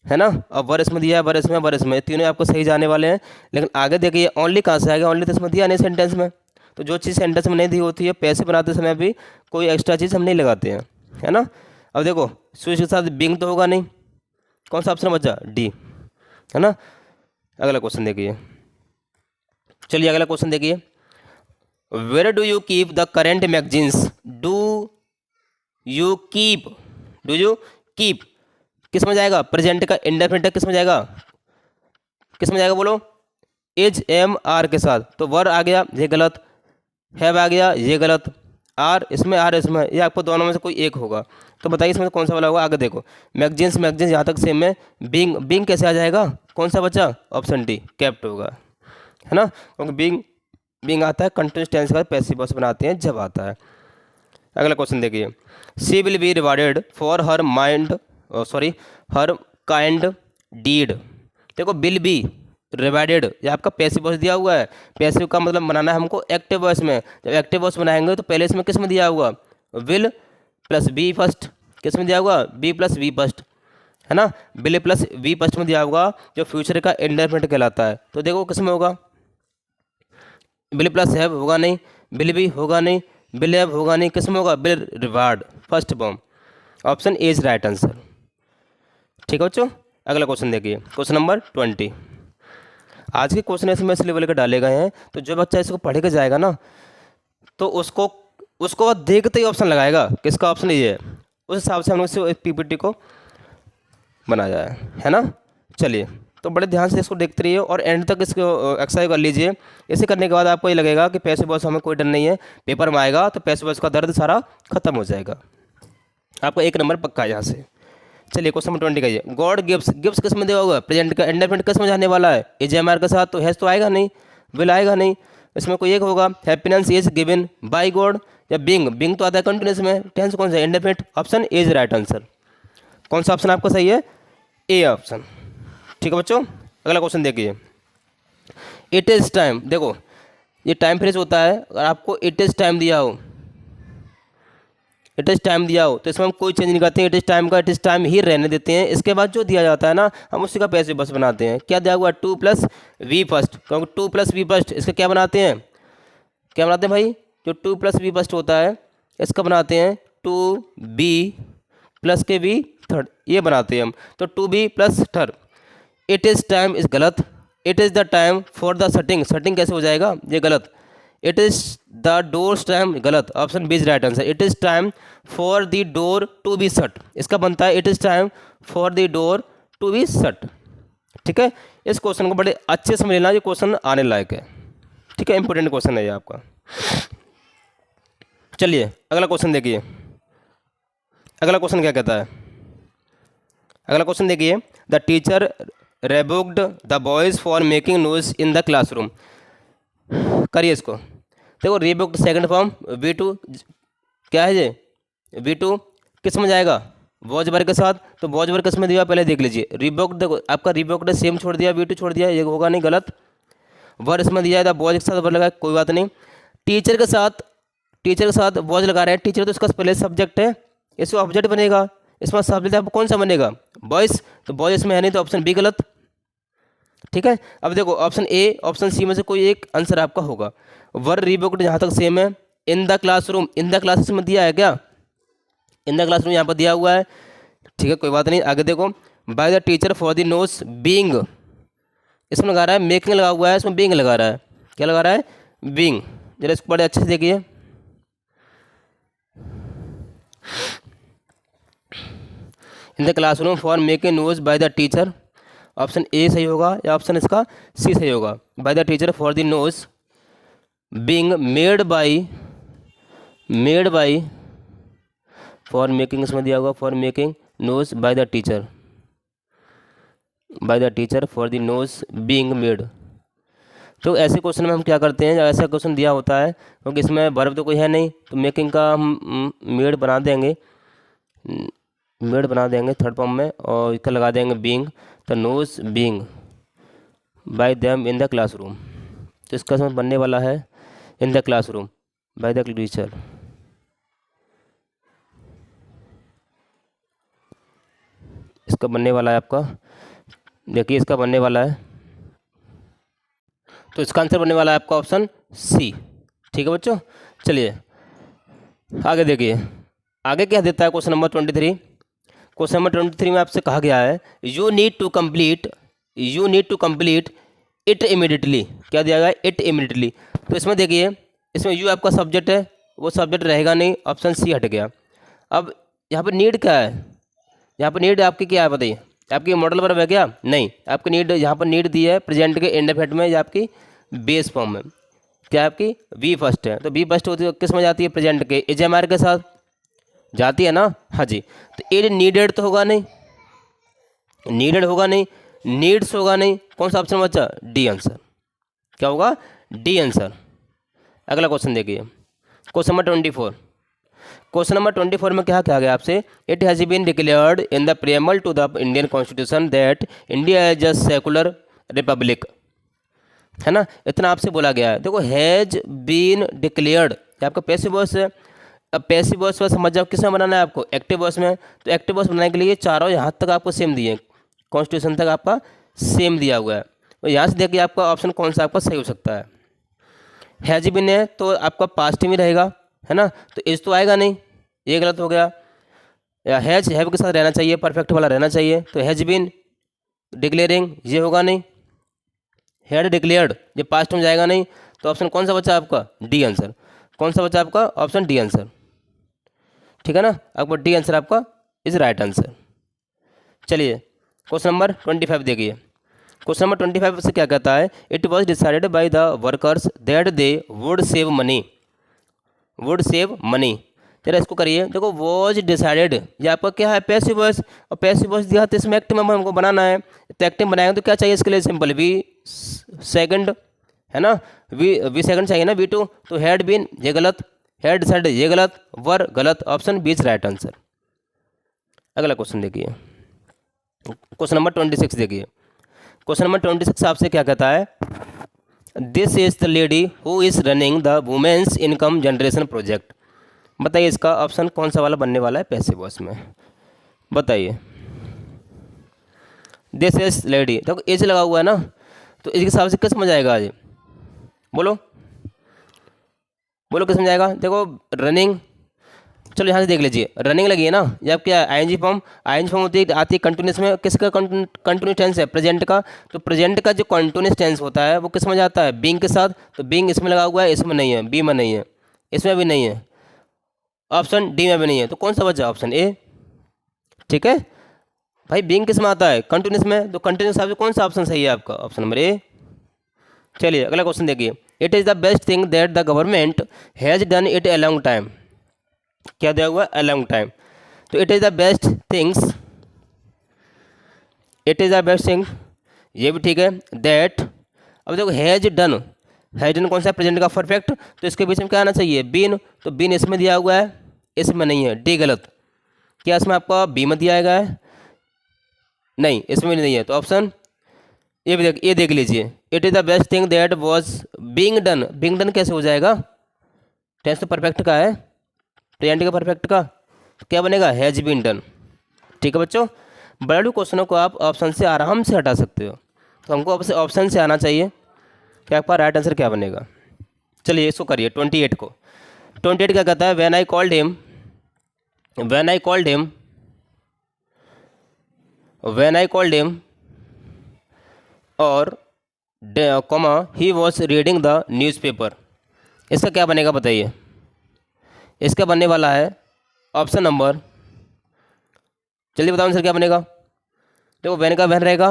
S1: है ना। अब वर्ष में दिया है, वर्ष में तीनों आपको सही जाने वाले हैं। लेकिन आगे देखिए ओनली कहाँ से आएगा, ओनली तो इसमें दिया नहीं सेंटेंस में। तो जो चीज़ सेंटेंस में नहीं दी होती है, पैसे बनाते समय भी कोई एक्स्ट्रा चीज़ हम नहीं लगाते हैं, है ना। अब देखो स्विच के साथ बिंग तो होगा नहीं, कौन सा ऑप्शन बचा, डी, है ना। अगला क्वेश्चन देखिए, चलिए अगला क्वेश्चन देखिए, where do you keep the current magazines. Do you keep, do you keep किस में जाएगा, प्रेजेंट का इंडेफिनिट किस में जाएगा, किस में जाएगा बोलो, एज एम आर के साथ। तो वर आ गया, ये गलत, हैव आ गया, ये गलत, आर इसमें आर इसमें, ये आपको दोनों में से कोई एक होगा। तो बताइए इसमें से कौन सा वाला होगा। आगे देखो, मैगजीन्स मैगजीन्स यहाँ तक सेम है। बीइंग बीइंग कैसे आ जाएगा, कौन सा बचा, ऑप्शन डी केप्ट होगा, है ना, क्योंकि बीइंग बीइंग आता है कंटिन्यूस टेंस का पैसिव वॉइस बनाते हैं जब आता है। अगला क्वेश्चन देखिए, she will be rewarded for her mind sorry her kind deed. देखो विल बी रिवार्डेड, ये आपका पैसिव वॉइस दिया हुआ है। पैसिव का मतलब बनाना है हमको एक्टिव वॉइस में। जब एक्टिव वॉइस बनाएंगे तो पहले इसमें किस में दिया हुआ, विल प्लस बी फर्स्ट, किस में दिया हुआ, बी प्लस वी फर्स्ट, है ना, विल प्लस वी फर्स्ट में दिया हुआ, जो फ्यूचर का इंडेफिनिट कहलाता है। तो देखो किस में होगा, विल प्लस हैव होगा नहीं, विल बी होगा नहीं, विल हैव होगा नहीं, किस में होगा, will reward first form. Option A is right answer. ठीक है बच्चों, अगला क्वेश्चन देखिए, क्वेश्चन नंबर 20। आज के क्वेश्चन इसमें इस लेवल के डाले गए हैं, तो जो बच्चा इसको पढ़ के जाएगा ना, तो उसको उसको देखते ही ऑप्शन लगाएगा, किसका ऑप्शन ये है, उस हिसाब से हमने इस पीपीटी को बनाया है ना। चलिए, तो बड़े ध्यान से इसको देखते रहिए और एंड तक इसको एक्सरसाइज कर लीजिए। इसे करने के बाद आपको ये लगेगा कि पैसिव वॉइस हमें कोई डर नहीं है, पेपर में आएगा तो पैसिव वॉइस का दर्द सारा खत्म हो जाएगा। आपको 1 नंबर पक्का है यहाँ से। चलिए क्वेश्चन नंबर 20 का ये, गॉड गिव्स, गिव्स किस में दिया होगा, प्रेजेंट का इंडेफिनिट किस में जाने वाला है, इज एम आर के साथ, तो हैज तो आएगा नहीं, विल आएगा नहीं, इसमें कोई एक होगा। Happiness is given by God, या बिंग, बिंग तो आता है कंटिन्यूस में, टेंस कौन सा है, indefinite, option A is right answer. कौन सा ऑप्शन आपका सही है, ए ऑप्शन। ठीक है बच्चों, अगला क्वेश्चन देखिए, इट इज़ टाइम। देखो ये टाइम फ्रेज होता है, अगर आपको इट इज़ टाइम दिया हो, इट इज़ टाइम दिया हो, तो इसमें हम कोई चेंज नहीं करते हैं, इट इज़ टाइम का इट इज़ टाइम ही रहने देते हैं। इसके बाद जो दिया जाता है ना, हम उसी का पैसिव वॉइस बनाते हैं। क्या दिया हुआ, 2 प्लस वी फर्स्ट, क्योंकि 2 प्लस वी फर्स्ट इसका क्या बनाते हैं, क्या बनाते हैं भाई, जो 2 प्लस वी फर्स्ट होता है इसका बनाते हैं 2 बी प्लस के वी थर्ड, ये बनाते हैं हम, तो 2 be plus third. It is time is गलत, it is the time for the shutting, shutting कैसे हो जाएगा, ये गलत। It is the door's time, गलत, option B is right answer. It is time for the door to be shut, इसका बनता है it is time for the door to be shut. ठीक है, इस क्वेश्चन को बड़े अच्छे से लेना, ये क्वेश्चन आने लायक है। ठीक है, इंपॉर्टेंट क्वेश्चन है ये आपका। चलिए अगला क्वेश्चन देखिए, अगला क्वेश्चन क्या कहता है, अगला क्वेश्चन देखिए, the teacher rebuked the boys for making noise in the classroom. करिए इसको, देखो रिबुक्ड सेकंड फॉर्म V2 क्या है ये, V2 किस में जाएगा, वॉज वर्ग के साथ, तो वॉज वर्ग किस में दिया पहले देख लीजिए। रिबुक्ड, देखो आपका रिबुक्ड सेम छोड़ दिया, V2 छोड़ दिया, ये होगा नहीं, गलत। वर्ग इसमें दिया है, बॉज के साथ वर्ग लगा, कोई बात नहीं। टीचर के साथ वॉज लगा रहे हैं, टीचर तो इसका पहले सब्जेक्ट है, इसमें ऑब्जेक्ट बनेगा, इसमें सब्जेक्ट आपको कौन सा बनेगा, बॉयज़, तो बॉयज़ इसमें है नहीं, तो ऑप्शन बी गलत। ठीक है, अब देखो ऑप्शन ए ऑप्शन सी में से कोई एक आंसर आपका होगा। वर्ग रिबुक्ड जहाँ तक सेम है, in the classroom, in the class में दिया है क्या, इन द क्लासरूम यहाँ पर दिया हुआ है। ठीक है, कोई बात नहीं, आगे देखो, by the teacher for the notes being, इसमें लगा रहा है मेकिंग लगा हुआ है, इसमें बीइंग लगा रहा है, क्या लगा रहा है, बीइंग। जरा इसको बड़े अच्छे से देखिए, इन the classroom for making notes bye the teacher, option A सही होगा या ऑप्शन इसका सी सही होगा। Bye the teacher for the notes being made by for making, इसमें दिया होगा for making notes bye the teacher, bye the teacher for the notes being made. तो ऐसे क्वेश्चन में हम क्या करते हैं, जब ऐसा क्वेश्चन दिया होता है, क्योंकि इसमें वर्ब तो कोई है नहीं, तो मेकिंग का हम मेड बना देंगे, थर्ड फॉर्म में, और इसका लगा देंगे बीइंग, तो knows being by them in the classroom, तो इसका समझ बनने वाला है in the classroom by the teacher. इसका बनने वाला है आपका, देखिए इसका बनने वाला है, तो इसका आंसर बनने वाला है आपका ऑप्शन सी। ठीक है बच्चों, चलिए आगे देखिए, आगे क्या देता है क्वेश्चन नंबर 23। क्वेश्चन नंबर 23 में आपसे कहा गया है you need to complete it immediately, क्या दिया गया है, इट इमीडिएटली। तो इसमें देखिए, इसमें यू आपका सब्जेक्ट है, वो सब्जेक्ट रहेगा नहीं, ऑप्शन सी हट गया। अब यहाँ पर नीड क्या है, यहाँ पर नीड आपकी क्या है बताइए, आपकी मॉडल वर्ब है क्या, नहीं, आपकी नीड यहाँ पर नीड दी है प्रेजेंट के इंडेफिनिट में या आपकी बेस फॉर्म में। क्या आपकी वी फर्स्ट है, तो वी फर्स्ट होती है किस में जाती है, प्रेजेंट के इज एम आर के साथ जाती है ना। हाँ जी, तो इज नीडेड तो होगा नहीं, नीडेड होगा नहीं, नीड्स होगा नहीं, कौन सा ऑप्शन बचा, डी आंसर। क्या होगा, डी आंसर। अगला क्वेश्चन देखिए, क्वेश्चन नंबर 24। क्वेश्चन नंबर 24 में क्या कहा गया आपसे, it has been declared in the preamble to the Indian constitution that India is a secular republic, है ना, इतना आपसे बोला गया है। देखो हैज़ बीन डिक्लेयर्ड, ये आपका पैसिव वॉइस है। अब पैसिव वॉइस का समझ जाओ किसमें बनाना है आपको, एक्टिव वॉइस में। तो एक्टिव वॉइस बनाने के लिए चारों यहाँ तक आपको सेम दिए, कॉन्स्टिट्यूशन तक आपका सेम दिया हुआ है। तो यहाँ से देखिए आपका ऑप्शन कौन सा आपका सही हो सकता है। हैज बीन है तो आपका पास्ट में रहेगा, है ना, तो इज तो आएगा नहीं, ये गलत हो गया। या हैज हैव के साथ रहना चाहिए, परफेक्ट वाला रहना चाहिए, तो हैज बीन डिक्लेयरिंग ये होगा नहीं। हैड डिक्लेयर्ड ये पास्ट में जाएगा नहीं, तो ऑप्शन कौन सा बचा आपका, डी आंसर। कौन सा बचा आपका, ऑप्शन डी आंसर, ठीक है ना, आपका डी आंसर आपका इज राइट आंसर। चलिए क्वेश्चन नंबर 25 देखिए। क्वेश्चन नंबर 25 से क्या कहता है, it was decided by the workers that they would save money, would save money. जरा इसको करिए, देखो वॉज डिसाइडेड ये आपका क्या है, पैसिव वॉइस, और पैसिव वॉइस दिया तो इसमें एक्टिव हमको बनाना है। तो एक्टिव बनाएंगे तो क्या चाहिए इसके लिए, सिंपल वी सेकंड, है ना, वी सेकंड चाहिए ना, वी टू। तो हैड बीन ये गलत, हैड डिसाइडेड ये गलत, वर गलत, option B is right answer. अगला क्वेश्चन देखिए, क्वेश्चन नंबर 26 देखिए। क्वेश्चन नंबर 26 आपसे क्या कहता है, this is the lady who is running the women's income generation project. बताइए इसका ऑप्शन कौन सा वाला बनने वाला है पैसिव वॉइस में, बताइए। दिस इज लेडी, देखो एज लगा हुआ है ना, तो इसके हिसाब से किस समझ आएगा आज, बोलो बोलो किस समझ आएगा। देखो रनिंग, चलो यहाँ से देख लीजिए, रनिंग लगी है ना, ये आप क्या आईएनजी फॉर्म, आईएनजी फॉर्म होती है आती है कंटिन्यूस में, किसका कंटिन्यूस टेंस है, प्रेजेंट का। तो प्रेजेंट का जो कंटिन्यूस टेंस होता है वो किस में जाता है, बीइंग के साथ। तो बीइंग इसमें लगा हुआ है, इसमें नहीं है, बी में नहीं है, इसमें भी नहीं है, ऑप्शन डी में भी नहीं है, तो कौन सा बचा, ऑप्शन ए। ठीक है भाई, बीइंग किस में आता है, कंटिन्यूस में, तो कंटिन्यूस हिसाब से कौन सा ऑप्शन सही है आपका, ऑप्शन नंबर ए। चलिए अगला क्वेश्चन देखिए, it is the best thing that the government has done it a long time. क्या दिया हुआ, ए लॉन्ग टाइम। तो it is the best things, it is the best thing, ये भी ठीक है, दैट। अब देखो हैज डन, हैज डन कौन सा प्रेजेंट का परफेक्ट, तो इसके बीच में क्या आना चाहिए, बीन। तो बीन इसमें दिया हुआ है, इसमें नहीं है, डी गलत। क्या इसमें आपका बी में दिया गया है, नहीं इसमें नहीं है, तो ऑप्शन ये देख लीजिए, it is the best thing that was being done. Being done कैसे हो जाएगा, टेंस तो परफेक्ट का है, प्रेजेंट का परफेक्ट का, तो क्या बनेगा, हैज बीन डन। ठीक है बच्चों, बड़े क्वेश्चनों को आप ऑप्शन से आराम से हटा सकते हो, तो हमको ऑप्शन से आना चाहिए कि आपका राइट आंसर क्या बनेगा। चलिए इसको करिए 28 को। 28 क्या कहता है, when I called him, when I called him, when I called him और comma he was reading the newspaper. इसका क्या बनेगा बताइए, इसका बनने वाला है ऑप्शन नंबर, जल्दी बताओ आंसर क्या बनेगा। देखो वैन का वैन रहेगा,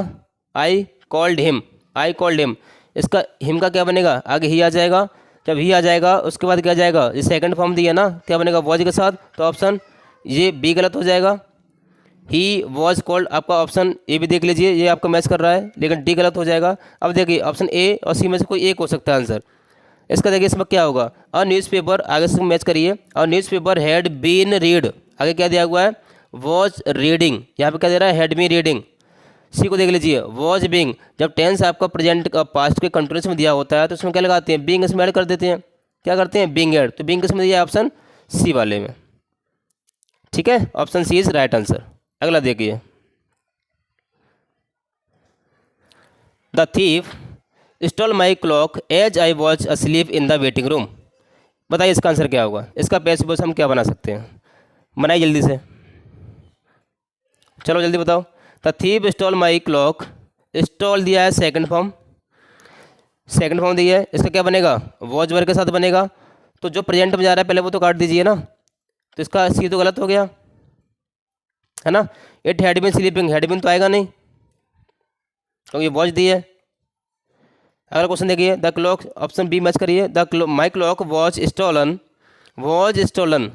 S1: आई कॉल्ड हिम, आई कॉल्ड हिम, इसका हिम का क्या बनेगा, आगे ही आ जाएगा। जब ही आ जाएगा उसके बाद क्या जाएगा, ये सेकंड फॉर्म दिया ना, क्या बनेगा, वॉज के साथ, तो ऑप्शन ये बी गलत हो जाएगा। ही वॉज कॉल्ड आपका ऑप्शन ए भी देख लीजिए, ये आपका मैच कर रहा है, लेकिन डी गलत हो जाएगा। अब देखिए ऑप्शन ए और सी में से कोई एक हो सकता है आंसर। इसका देखिए इसमें क्या होगा, अ न्यूज़पेपर, आगे से मैच करिए, a newspaper had been read, आगे क्या दिया हुआ है, वॉज रीडिंग, यहाँ पे क्या दे रहा है, हैड बीन रीडिंग। सी को देख लीजिए, वॉज बीइंग, जब टेंस आपका प्रेजेंट का पास्ट के कंटिन्यूस में दिया होता है तो उसमें क्या लगाते हैं, बीइंग इसमें ऐड कर देते हैं, क्या करते हैं, बीइंग ऐड। तो बीइंग किसमें दिया है, ऑप्शन सी वाले में। ठीक है, option C is right answer. अगला देखिए, the thief stole my clock as I watch asleep in the waiting room. बताइए इसका आंसर क्या होगा, इसका पैसिव वॉइस हम क्या बना सकते हैं, बनाइए जल्दी से, चलो जल्दी बताओ। The thief stole my clock, stall दिया है सेकंड फॉर्म, सेकंड फॉर्म दिया है, इसका क्या बनेगा, वॉच वर्ग के साथ बनेगा। तो जो प्रेजेंट में जा रहा है पहले वो तो काट दीजिए ना, तो इसका सी तो गलत हो गया, है ना। It had been sleeping, had been तो आएगा नहीं क्योंकि वॉच दी है। अगला क्वेश्चन देखिए, the clock, option B match करिए, my clock was stolen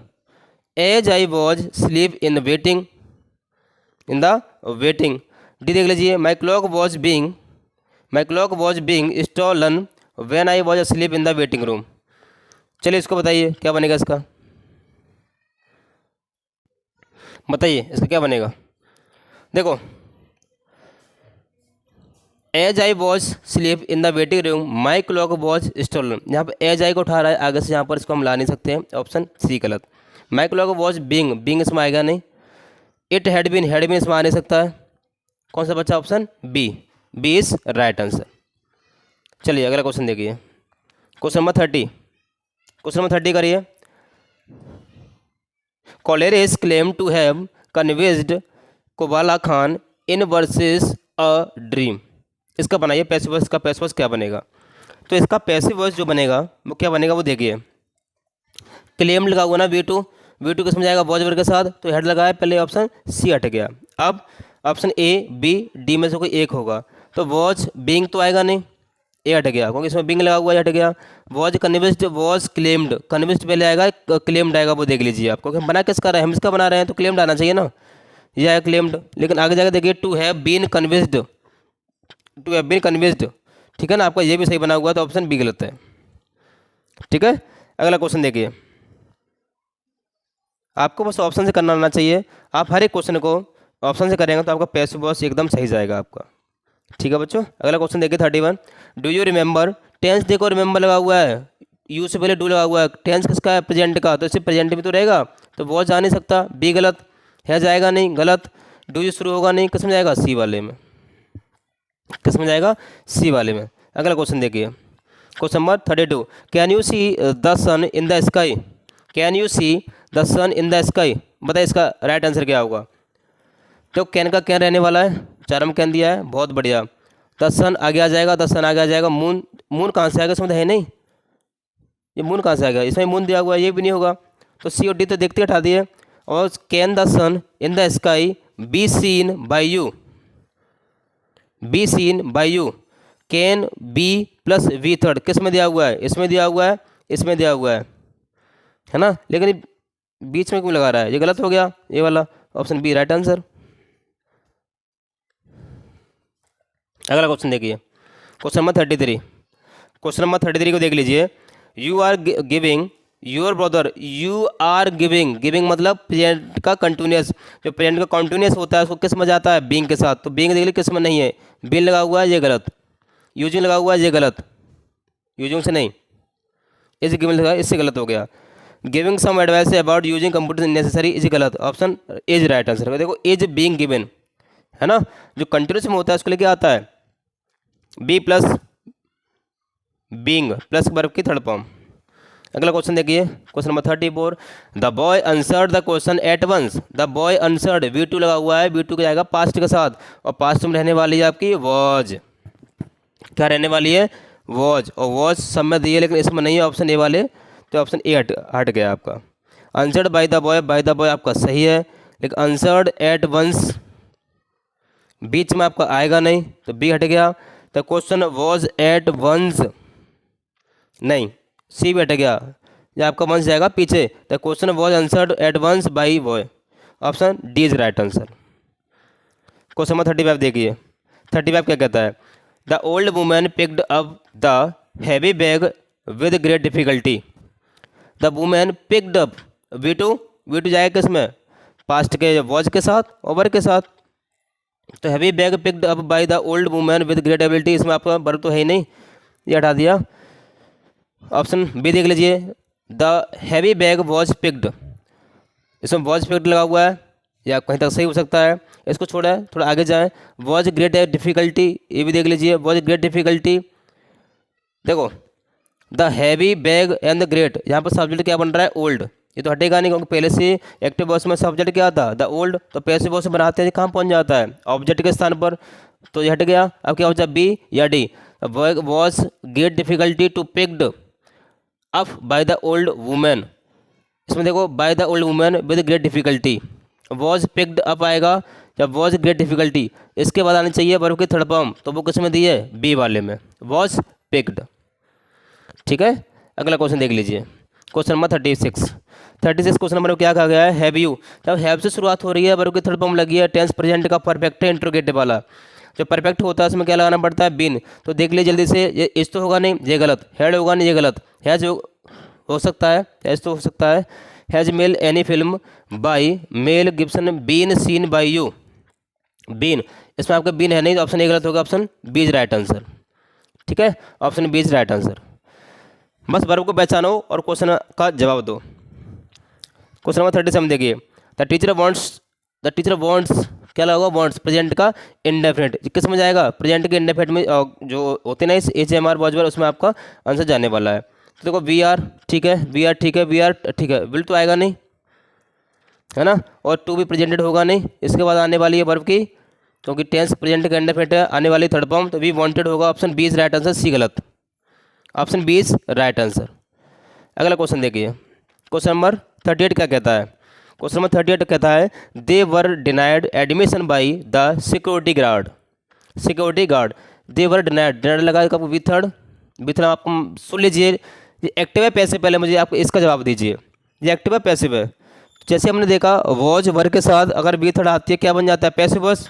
S1: as I was sleep in waiting, in the waiting. D देख लीजिए, my clock was being stolen when I was sleep in the waiting room. चलिए इसको बताइए क्या बनेगा इसका, बताइए इसका क्या बनेगा। देखो, as I was sleep in the waiting room my clock was stolen, यहाँ पर एज आई को उठा रहा है आगे से, यहाँ पर इसको हम ला नहीं सकते हैं, ऑप्शन सी गलत। माई क्लॉक वॉज बींग इसमें आएगा नहीं। इट हैड बीन इसमें आ नहीं सकता है। कौन सा बच्चा, option B is right answer. चलिए अगला क्वेश्चन देखिए, क्वेश्चन नंबर 30 करिए। Coleridge claim to have convinced Kubla Khan in verses a dream. इसका बनाइए पैसिव वॉइस, का पैसिव वॉइस क्या बनेगा। तो इसका पैसिव वॉइस जो बनेगा वो क्या बनेगा, वो देखिए। क्लेम लगा हुआ ना V2 किसमें जाएगा, वॉज वर्ग के साथ, तो हेड लगाया पहले, ऑप्शन सी हट गया। अब ऑप्शन ए बी डी में से कोई एक होगा, तो वॉज बीइंग तो आएगा नहीं, ए हट गया क्योंकि इसमें बीइंग लगा हुआ है, हट गया। Was convinced, was claimed, convinced पहले आएगा, क्लेम्ड आएगा, वो देख लीजिए आप, क्योंकि हम बना किसका रहे हैं, हम इसका बना रहे हैं, तो क्लेम्ड आना चाहिए ना, यह है क्लेम्ड। लेकिन आगे जाकर देखिए, टू हैव बीन कन्विंस्ड, ठीक है ना, आपका ये भी सही बना हुआ, तो ऑप्शन बी गलत है। ठीक है, अगला क्वेश्चन देखिए। आपको बस ऑप्शन से करना आना चाहिए, आप हर एक क्वेश्चन को ऑप्शन से करेंगे तो आपका पैसिव वॉइस एकदम सही जाएगा आपका। ठीक है बच्चों, अगला क्वेश्चन देखिए 31। डू यू रिमेंबर, टेंस देखो रिमेंबर लगा हुआ है, यू से पहले डू लगा हुआ है, टेंस किसका है, प्रेजेंट का, तो इससे प्रेजेंट भी तो रहेगा, तो वॉच आ नहीं सकता, बी गलत है, जाएगा नहीं, गलत। डू यू शुरू होगा नहीं, किसमें जाएगा, सी वाले में, किसमें जाएगा, सी वाले में। अगला क्वेश्चन देखिए, question number 32। Can you see the sun in the sky, can you see the sun in the sky, बताइए इसका राइट आंसर क्या होगा। तो कैन का कैन रहने वाला है, चार कैन दिया है, बहुत बढ़िया। द सन आगे आ जाएगा, द सन आगे आ जाएगा, मून कहाँ से आएगा, इसमें तो है नहीं, ये मून कहाँ से आएगा, इसमें मून दिया हुआ है, ये भी नहीं होगा, तो सी और डी तो देखते हटा दिए। और can the sun in the sky be seen by you, be seen by you, can be plus V third किस में दिया हुआ है, इसमें दिया हुआ है, इसमें दिया हुआ है ना, लेकिन ये बीच में क्यों लगा रहा है, ये गलत हो गया, ये वाला ऑप्शन बी राइट आंसर। अगला क्वेश्चन देखिए, क्वेश्चन नंबर 33। क्वेश्चन नंबर 33 को देख लीजिए। You are giving your brother, you are giving मतलब प्रेजेंट का कंटिन्यूस, जो प्रेजेंट का कंटिन्यूस होता है उसको किस में जाता है, बीइंग के साथ, तो बीइंग देख लीजिए किस में नहीं है, बीइंग लगा हुआ है, ये गलत। यूजिंग लगा हुआ है, ये गलत, यूजिंग से नहीं, इज गिवन लगा, इससे गलत हो गया। Giving some advice about using computer necessary, is गलत, ऑप्शन इज राइट आंसर। देखो इज बीइंग गिवन है ना, जो कंटिन्यूस में होता है उसको लेके आता है B plus being plus verb की थर्ड फॉर्म। अगला क्वेश्चन देखिए, question number 34। The boy answered the question at once, the boy answered V2 लगा हुआ है, V2 के जाएगा पास्ट के साथ, और पास्ट में रहने वाली है आपकी वॉज, क्या रहने वाली है, वॉज, और वॉज सब में दी है लेकिन इसमें नहीं है, ऑप्शन ए वाले, तो ऑप्शन ए हट गया आपका। आंसर्ड बाय द बॉय आपका सही है, लेकिन आंसर्ड एट वंस बीच में आपका आएगा नहीं, तो बी हट गया। The question was at once नहीं, सी भी हट गया, ये आपका वंस जाएगा पीछे, the question was answered at once by boy, option D is right answer. Question number 35 देखिए, 35 क्या कहता है। The old women picked up the heavy bag with great difficulty, the women picked up, V2 जाएगा किसमें, past के was के साथ और वर्ब के साथ, तो heavy bag picked up by the old women with great ability, इसमें आपका वर्ब तो है ही नहीं, ये हटा दिया, ऑप्शन बी देख लीजिए। The heavy bag was picked, इसमें वॉज पिक्ड लगा हुआ है, या कहीं तक सही हो सकता है, इसको छोड़ा है, थोड़ा आगे जाएं, वॉज ग्रेट डिफिकल्टी, ये भी देख लीजिए, वॉज ग्रेट डिफिकल्टी। देखो the heavy bag and the great, यहाँ पर सब्जेक्ट क्या बन रहा है, ओल्ड, ये तो हटेगा नहीं क्योंकि पहले से एक्टिव वॉइस में सब्जेक्ट क्या था, द ओल्ड, तो पैसिव वॉइस बनाते हैं कहाँ पहुँच जाता है, ऑब्जेक्ट के स्थान पर, तो ये हट गया। अब क्या हो जाए, बी या D, was great difficulty to picked up by the old women, इसमें देखो by the old women with great difficulty, was picked up आएगा जब वॉज ग्रेट डिफिकल्टी, इसके बाद आनी चाहिए वर्ब की थर्ड फॉर्म, तो वो किस में दी है, बी वाले में, वॉज पिक्ड। ठीक है, अगला क्वेश्चन देख लीजिए, क्वेश्चन नंबर 36। क्वेश्चन नंबर में क्या कहा गया है, हैव यू। तब हैव से शुरुआत हो रही है, वर्ब की थर्ड फॉर्म लगी है, टेंस प्रेजेंट का परफेक्ट है, इंट्रोगेटिव वाला। जो परफेक्ट होता है उसमें क्या लगाना पड़ता है, बीन। तो देख लीजिए जल्दी से, ये इस तो होगा नहीं, ये गलत, हैड होगा नहीं, ये गलत, हैज हो सकता है, हैज तो हो सकता है, has Mel any film by Mel Gibson been seen by you, been, इसमें आपका बीन है नहीं, तो ऑप्शन ए गलत होगा, option B is right answer. ठीक है, option B is right answer. बस वर्ब को पहचानो और क्वेश्चन का जवाब दो। क्वेश्चन नंबर 37 देखिए, द टीचर वॉन्ट्स क्या लगा, वॉन्ट्स प्रेजेंट का इंडेफिनिट, किस में जाएगा, प्रेजेंट के इंडेफिनिट में जो होते ना इस एच एम आर वॉज, उसमें आपका आंसर जाने वाला है। तो देखो वी आर, ठीक है, वी आर ठीक है, वी आर ठीक है, विल तो आएगा नहीं, है ना, और टू भी प्रेजेंटेड होगा नहीं, इसके बाद आने वाली है वर्ब की, क्योंकि टेंस प्रेजेंट का इंडेफिनिट है, आने वाली थर्ड फॉर्म, तो वी वांटेड होगा, option B is right answer, C गलत, option B is right answer. अगला क्वेश्चन देखिए, क्वेश्चन नंबर 38 क्या कहता है, क्वेश्चन नंबर 38 कहता है, they were denied admission by the security guard, they were denied लगा आपको वी थर्ड आपको सुन लीजिए, ये एक्टिव है पैसिव, पहले मुझे आपको इसका जवाब दीजिए, ये एक्टिव है पैसिव है। जैसे हमने देखा वॉज वर्ग के साथ अगर वी थर्ड आती है क्या बन जाता है, पैसिव वॉइस,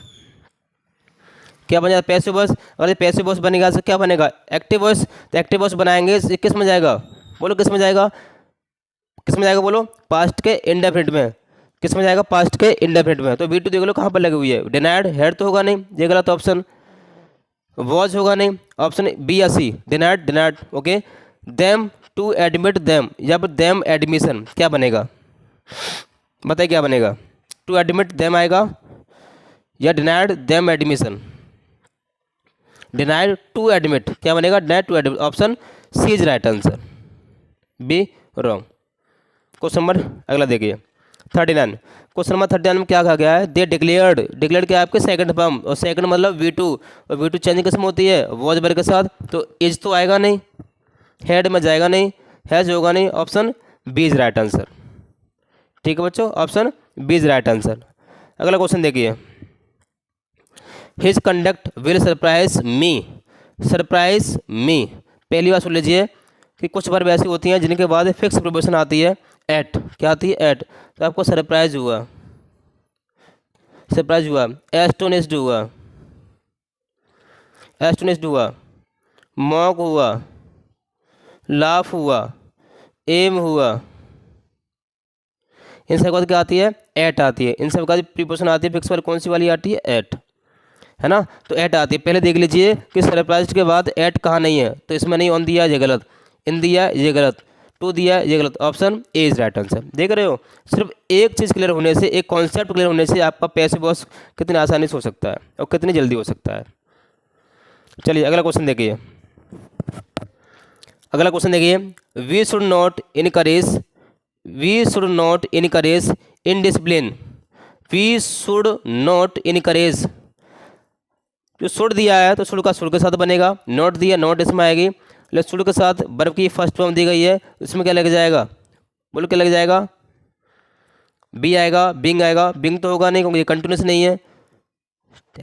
S1: क्या बन जाता है, पैसिव वॉइस। अगर ये पैसिव वॉइस बनेगा तो क्या बनेगा, एक्टिव वॉइस, तो एक्टिव वॉइस बनाएंगे, ये किस में जाएगा, बोलो किस में जाएगा, बोलो, पास्ट के इंडेफिनिट में, किस में जाएगा, पास्ट के इंडेफिनिट में। तो वी टू देख लो कहाँ पर लगी हुई है, डिनाइड, हेड तो होगा नहीं, ये गलत ऑप्शन, वॉज होगा नहीं, ऑप्शन बी या C, denied, okay, them to admit them, या फिर देम एडमिशन, क्या बनेगा, बताइए क्या बनेगा, टू एडमिट देम आएगा या denied them admission, denied to admit, क्या बनेगा, denied to admit, option C is right answer, B wrong. Question number अगला देखिए 39, क्वेश्चन नंबर 39 में क्या कहा गया है, दे डिक्लेयर्ड क्या है आपके सेकंड फॉर्म, और सेकंड मतलब वी टू, और वी टू चेंज किसमें होती है, वॉज वर्ग के साथ, तो इज तो आएगा नहीं, हेड में जाएगा नहीं, हैज होगा नहीं, option B is right answer. ठीक है बच्चों, option B is right answer. अगला क्वेश्चन देखिए, his conduct will surprise me, पहली बार सुन लीजिए कि कुछ वर्ब ऐसी होती हैं जिनके बाद फिक्स प्रोपोजिशन आती है, एट, क्या आती है, एट, तो आपको सरप्राइज हुआ, एस्टोनिश्ड हुआ, मॉक हुआ, लाफ हुआ, एम हुआ, इन सब बाद क्या आती है, एट आती है, इन सब का प्रीपोजिशन आती है फिक्स वाली, कौन सी वाली आती है, एट, है ना, तो एट आती है। पहले देख लीजिए कि सरप्राइज के बाद एट कहाँ नहीं है, तो इसमें नहीं, ऑन दिया ये गलत, इन दिया ये गलत, टू दिया ये गलत, option A is right answer. देख रहे हो, सिर्फ एक चीज़ क्लियर होने से, एक कॉन्सेप्ट क्लियर होने से आपका पैसिव वॉइस कितनी आसानी से हो सकता है और कितनी जल्दी हो सकता है। चलिए अगला क्वेश्चन देखिए, we should not encourage indiscipline, जो शुड दिया है तो शुड का शुड के साथ बनेगा, नोट दिया नोट इसमें आएगी, लेकिन शुड के साथ वर्ब की फर्स्ट फॉर्म दी गई है, इसमें क्या लग जाएगा, बोलो क्या लग जाएगा, बी आएगा, बिंग आएगा, बिंग तो होगा नहीं क्योंकि ये कंटिन्यूस नहीं है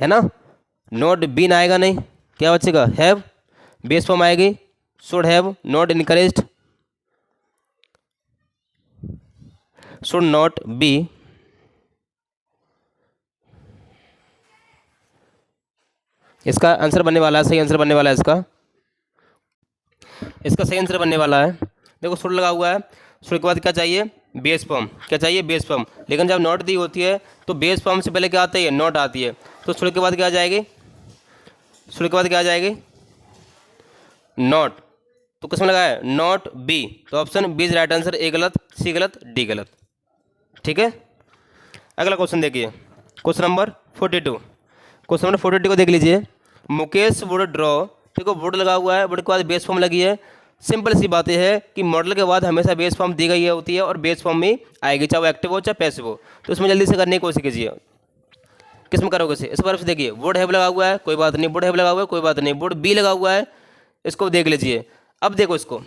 S1: ना, नोट बीन आएगा नहीं, क्या बचेगा, हैव, बेस फॉर्म आएगी, should have, not encouraged, should not be, इसका आंसर बनने वाला है, सही आंसर बनने वाला है इसका सही आंसर बनने वाला है। देखो शुड लगा हुआ है, शुड के बाद क्या चाहिए, बेस फॉर्म, क्या चाहिए, बेस फॉर्म, लेकिन जब नॉट दी होती है तो बेस फॉर्म से पहले क्या आता है, नॉट आती है, तो शुड के बाद क्या आ जाएगी, नॉट, तो किसमें लगा है, नॉट बी, तो option B is right answer, A गलत, सी गलत, डी गलत। ठीक है, अगला क्वेश्चन देखिए, क्वेश्चन नंबर 42 को देख लीजिए, मुकेश वुड ड्रॉ, ठीक है, वुड लगा हुआ है, वुड के बाद बेस फॉर्म लगी है, सिंपल सी बात यह है कि मॉडल के बाद हमेशा बेस फॉर्म दी गई होती है और बेस फॉर्म में आएगी, चाहे वो एक्टिव हो चाहे पैसिव हो, तो इसमें जल्दी से करने की कोशिश कीजिए, किस में करोगे इस बार से देखिए, वुड हैव लगा हुआ है, कोई बात नहीं, वुड हैव लगा हुआ है, कोई बात नहीं, वुड बी लगा हुआ है, इसको देख लीजिए। अब देखो इसको,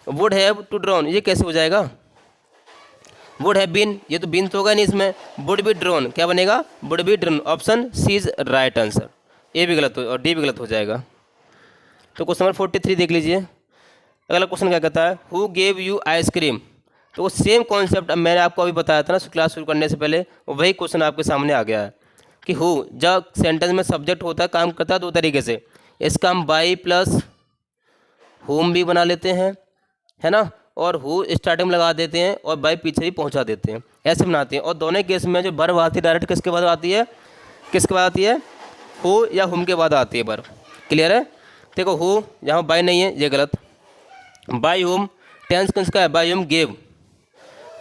S1: वुड हैव टू ड्रॉन, ये कैसे हो जाएगा, वुड हैव बीन, ये तो बीन तो होगा नहीं इसमें, वुड बी ड्रोन, क्या बनेगा, would be drawn, option C is right answer, A भी गलत और डी भी गलत हो जाएगा। तो क्वेश्चन नंबर 43 देख लीजिए। अगला क्वेश्चन क्या कहता है, हु गेव यू आइसक्रीम। तो वो सेम कॉन्सेप्ट मैंने आपको अभी बताया था ना क्लास शुरू करने से पहले, वही क्वेश्चन आपके सामने आ गया है कि हु जब सेंटेंस में सब्जेक्ट होता है काम करता है दो तरीके से, इसका हम बाई प्लस होम भी बना लेते हैं, है ना, और हु स्टार्टिंग में लगा देते हैं और बाई पीछे ही पहुंचा देते हैं, ऐसे बनाते हैं। और दोनों केस में जो वर्ब आती है डायरेक्ट किसके बाद आती है, किसके बाद आती है, हु या हुम के बाद आती है वर्ब। क्लियर है। देखो हु यहाँ बाई नहीं है, ये गलत। बाई हुम टेंस किसका है, बाई हुम gave.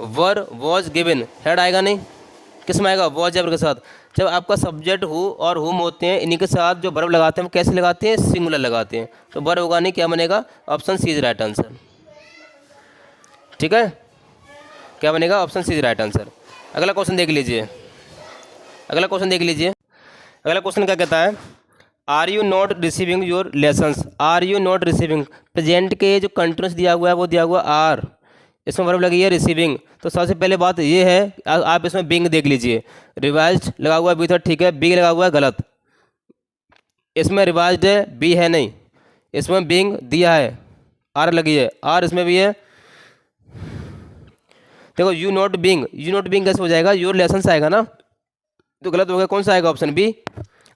S1: Were was given head आएगा नहीं, किस में आएगा, वॉज जबर के साथ। जब आपका सब्जेक्ट हु और हुम होते हैं, इन्हीं के साथ जो वर्ब लगाते हैं हम कैसे लगाते हैं, सिंगुलर लगाते हैं, तो वर्ब होगा नहीं, क्या बनेगा, option C is right answer. ठीक है, क्या बनेगा, option C is right answer. अगला क्वेश्चन देख लीजिए। अगला क्वेश्चन देख लीजिए। अगला क्वेश्चन क्या कहता है, are you not receiving your lessons. Are you not receiving, present के जो कंटिन्यूस दिया हुआ है वो दिया हुआ आर, इसमें वर्ब लगी है रिसीविंग। तो सबसे पहले बात ये है, आप इसमें बिंग देख लीजिए, रिवाइज्ड लगा हुआ है बी, तो ठीक है, बी लगा हुआ है गलत, इसमें रिवाइज्ड है बी है नहीं, इसमें बिंग दिया है आर लगी है, आर इसमें भी है। देखो you not being, you not being कैसे हो जाएगा, योर लेसन्स आएगा ना, तो गलत हो गया, कौन सा आएगा, option B,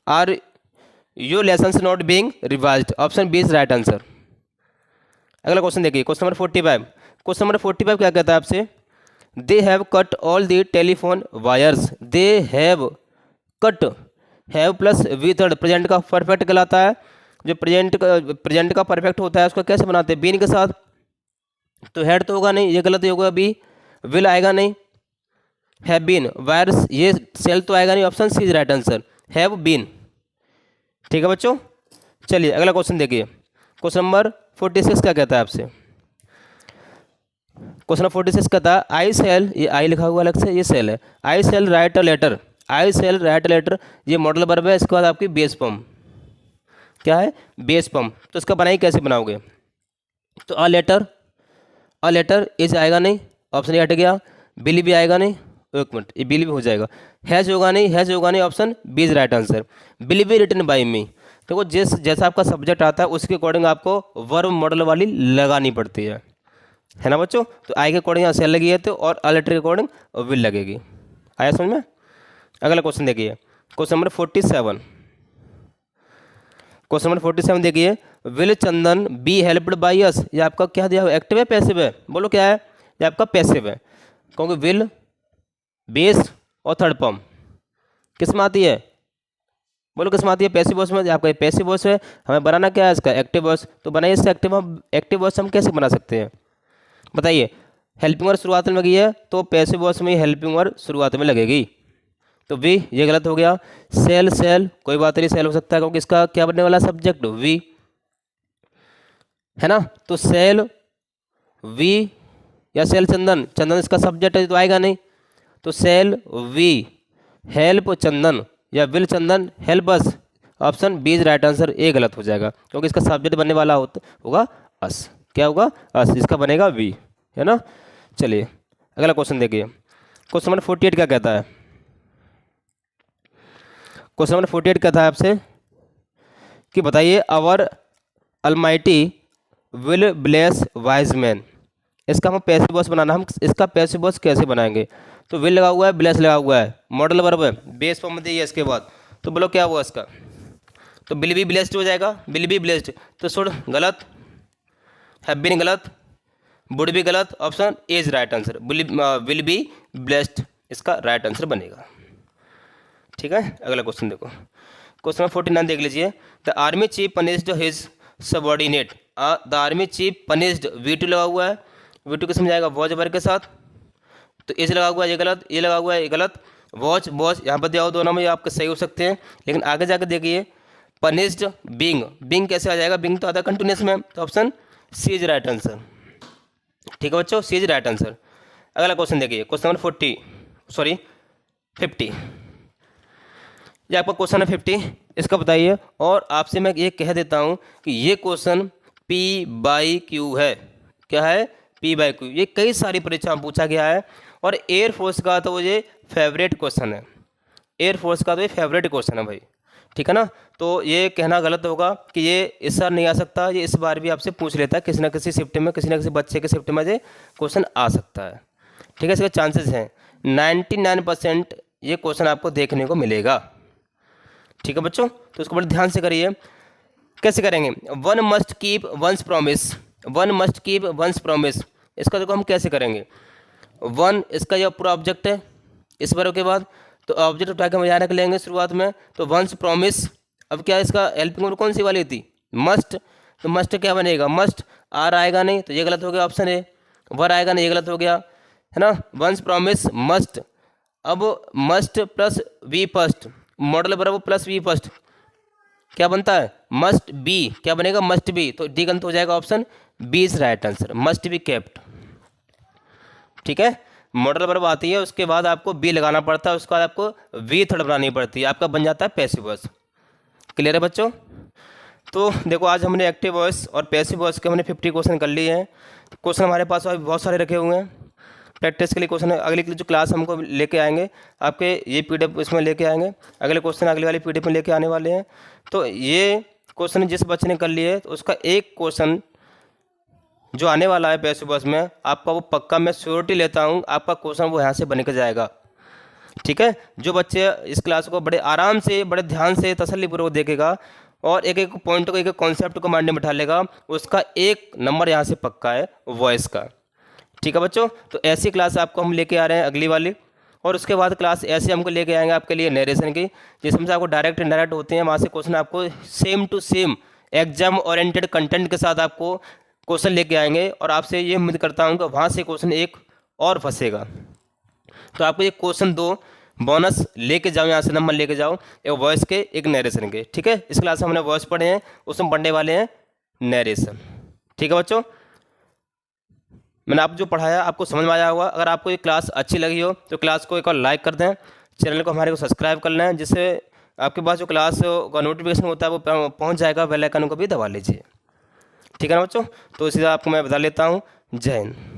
S1: are your lessons not being revised, option B is right answer. अगला क्वेश्चन देखिए, क्वेश्चन नंबर 45। क्वेश्चन नंबर 45 क्या कहता है आपसे, they have cut all the telephone wires. They have cut, have plus V third present का perfect कहलाता है। जो प्रेजेंट का परफेक्ट होता है उसको कैसे बनाते हैं, बीन के साथ, तो हेड तो होगा नहीं, ये गलत होगा, बी विल आएगा नहीं, हैव बीन वायर्स, ये सेल तो आएगा नहीं, option C is right answer, have been. ठीक है बच्चों, चलिए अगला क्वेश्चन देखिए। क्वेश्चन नंबर 46 क्या कहता है आपसे, क्वेश्चन नंबर 46 कहता है, आई सेल, ये आई लिखा हुआ अलग से, ये सेल है, I shall write a letter. I shall write a letter, ये मॉडल वर्ब है, इसके बाद आपकी बेस फॉर्म क्या है, बेस फॉर्म। तो इसका बनाई कैसे बनाओगे, तो अ लेटर इज आएगा नहीं, ऑप्शन ए हट गया, बिल भी आएगा नहीं, एक मिनट, ये बिल भी हो जाएगा, हैज होगा नहीं, option B is right answer, will be written by me. देखो जैसा आपका सब्जेक्ट आता है उसके अकॉर्डिंग आपको वर्ब मॉडल वाली लगानी पड़ती है ना बच्चों। तो आई के अकॉर्डिंग यहाँ सेल लगी है, तो और लेटर के अकॉर्डिंग विल लगेगी। आया समझ में। अगला क्वेश्चन देखिए, क्वेश्चन नंबर 47। क्वेश्चन नंबर 47 देखिए, will Chandan be helped by us. ये आपका क्या दिया हुआ, एक्टिव है पैसिव है, बोलो क्या है, ये आपका पैसिव है, क्योंकि विल बेस और थर्ड फॉर्म किस में आती है, बोलो किस में आती है, पैसिव वॉइस में। आपका पैसिव वॉइस है, हमें बनाना क्या है इसका, एक्टिव वॉइस। तो बनाइए इसका एक्टिव वॉइस हम कैसे बना सकते हैं बताइए। हेल्पिंग वर्ड शुरुआत में लगी है, तो पैसिव वॉइस में हेल्पिंग वर्ड शुरुआत में लगेगी, तो वी, ये गलत हो गया। सेल कोई बात नहीं, सेल हो सकता है क्योंकि इसका क्या बनने वाला सब्जेक्ट वी, है ना। तो सेल वी या सेल चंदन इसका सब्जेक्ट है तो आएगा नहीं, तो सेल वी हेल्प चंदन या will Chandan help us, option B is right answer. A गलत हो जाएगा क्योंकि इसका सब्जेक्ट बनने वाला होगा अस, क्या होगा अस, इसका बनेगा वी, है ना। चलिए अगला क्वेश्चन देखिए, क्वेश्चन नंबर 48 क्या कहता है। क्वेश्चन नंबर 48 कहता है आपसे कि बताइए, our almighty will bless wise man. इसका हम पैसिव वॉइस बनाना, हम इसका पैसिव वॉइस कैसे बनाएंगे, तो विल लगा हुआ है, ब्लेस लगा हुआ है, मॉडल वर्ब है, बेस फॉर्म में दिया इसके बाद, तो बोलो क्या हुआ इसका, तो विल बी ब्लेस्ड हो जाएगा, विल बी ब्लेस्ड, तो सुन गलत, हैव बीन गलत, वुड भी गलत, option A is right answer, will be blessed इसका राइट आंसर बनेगा। ठीक है, अगला क्वेश्चन देखो, क्वेश्चन 49 देख लीजिए। The army chief punished his subordinate. The army chief punished, V2 लगा हुआ है, V2 किस में जाएगा, वॉच वर्ग के साथ, तो इज लगा हुआ है, ये गलत, ये लगा हुआ है, ये गलत, वॉच यहाँ पर दिया हो, दोनों में आपके सही हो सकते हैं, लेकिन आगे जाकर देखिए, पनिश्ड बिंग कैसे आ जाएगा, बिंग तो आता है कंटिन्यूस में, तो option C is right answer. ठीक है बच्चों, सी इज राइट आंसर। अगला क्वेश्चन देखिए, क्वेश्चन नंबर 50, ये आपका क्वेश्चन है 50, इसका बताइए। और आपसे मैं ये कह देता हूँ कि ये क्वेश्चन P/Q है, क्या है, P/Q। ये कई सारी परीक्षा में पूछा गया है, और एयरफोर्स का तो ये फेवरेट क्वेश्चन है, एयरफोर्स का तो ये फेवरेट क्वेश्चन है भाई, ठीक है ना। तो ये कहना गलत होगा कि ये इस बार नहीं आ सकता, ये इस बार भी आपसे पूछ लेता है, किसी ना किसी शिफ्ट में, किसी ना किसी बच्चे के शिफ्ट में ये क्वेश्चन आ सकता है। ठीक है, इसके चांसेस हैं 99% ये क्वेश्चन आपको देखने को मिलेगा। ठीक है बच्चों, तो इसको बड़े ध्यान से करिए। कैसे करेंगे? One must keep once promise, one must keep once promise, इसका देखो हम कैसे करेंगे। वन इसका यह पूरा ऑब्जेक्ट है, इस वर्ब के बाद तो ऑब्जेक्ट उठा के हम यहाँ रख लेंगे शुरुआत में, तो वंस प्रॉमिस। अब क्या इसका हेल्पिंग वर्ब कौन सी वाली थी? मस्ट, तो मस्ट क्या बनेगा? मस्ट, आर आएगा नहीं तो ये गलत हो गया, ऑप्शन ए। वर आएगा नहीं, ये गलत हो गया, है ना। वंस प्रॉमिस मस्ट, अब must plus V first, modal verb plus V first क्या बनता है? मस्ट बी, क्या बनेगा? मस्ट बी, तो डी गलत हो जाएगा, option B is right answer, must be kept. ठीक है, मॉडल वर्ब आती है, उसके बाद आपको बी लगाना पड़ता है, उसके बाद आपको वी थर्ड बनानी पड़ती है, आपका बन जाता है पैसिव वॉइस। क्लियर है बच्चों? तो देखो आज हमने एक्टिव वॉइस और पैसिव वॉइस के हमने 50 क्वेश्चन कर लिए हैं। क्वेश्चन हमारे पास अभी बहुत सारे रखे हुए हैं प्रैक्टिस के लिए। क्वेश्चन अगली जो क्लास हमको लेके आएंगे, आपके ये पीडीएफ इसमें लेके आएंगे, अगले क्वेश्चन अगली वाली पीडीएफ में लेके आने वाले हैं। तो ये क्वेश्चन जिस बच्चे ने कर लिए तो उसका एक क्वेश्चन जो आने वाला है पैसिव वॉइस में, आपका वो पक्का मैं श्योरिटी लेता हूँ, आपका क्वेश्चन वो यहाँ से बन के जाएगा। ठीक है, जो बच्चे इस क्लास को बड़े आराम से, बड़े ध्यान से, तसल्लीपूर्वक देखेगा और एक एक पॉइंट को, एक एक कॉन्सेप्ट को माइंड में बैठा लेगा, उसका एक नंबर यहाँ से पक्का है वॉइस का। ठीक है बच्चों, तो ऐसी क्लास आपको हम लेके आ रहे हैं अगली वाली, और उसके बाद क्लास ऐसे हमको लेके आएंगे आपके लिए नरेशन की, जिसमें से आपको डायरेक्ट इनडायरेक्ट होते हैं, वहाँ से क्वेश्चन आपको same to same exam oriented content के साथ आपको क्वेश्चन लेके आएंगे, और आपसे ये उम्मीद करता हूँ कि वहाँ से क्वेश्चन एक और फंसेगा। तो आपको ये क्वेश्चन 2 बोनस लेके जाओ, यहाँ से नंबर लेके जाओ, एक वॉइस के एक नरेशन के। ठीक है, इस क्लास में हमने वॉइस पढ़े हैं, उसमें पढ़ने वाले हैं नरेशन। ठीक है बच्चों, मैंने आप जो पढ़ाया आपको समझ में आया होगा। अगर आपको ये क्लास अच्छी लगी हो तो क्लास को एक और लाइक कर दें, चैनल को हमारे को सब्सक्राइब कर लें, जिससे आपके पास जो क्लास का नोटिफिकेशन होता है वो पहुंच जाएगा। बेल आइकन को भी दबा लीजिए। ठीक है ना बच्चों, तो इसी आपको मैं बता लेता हूँ। जय हिंद।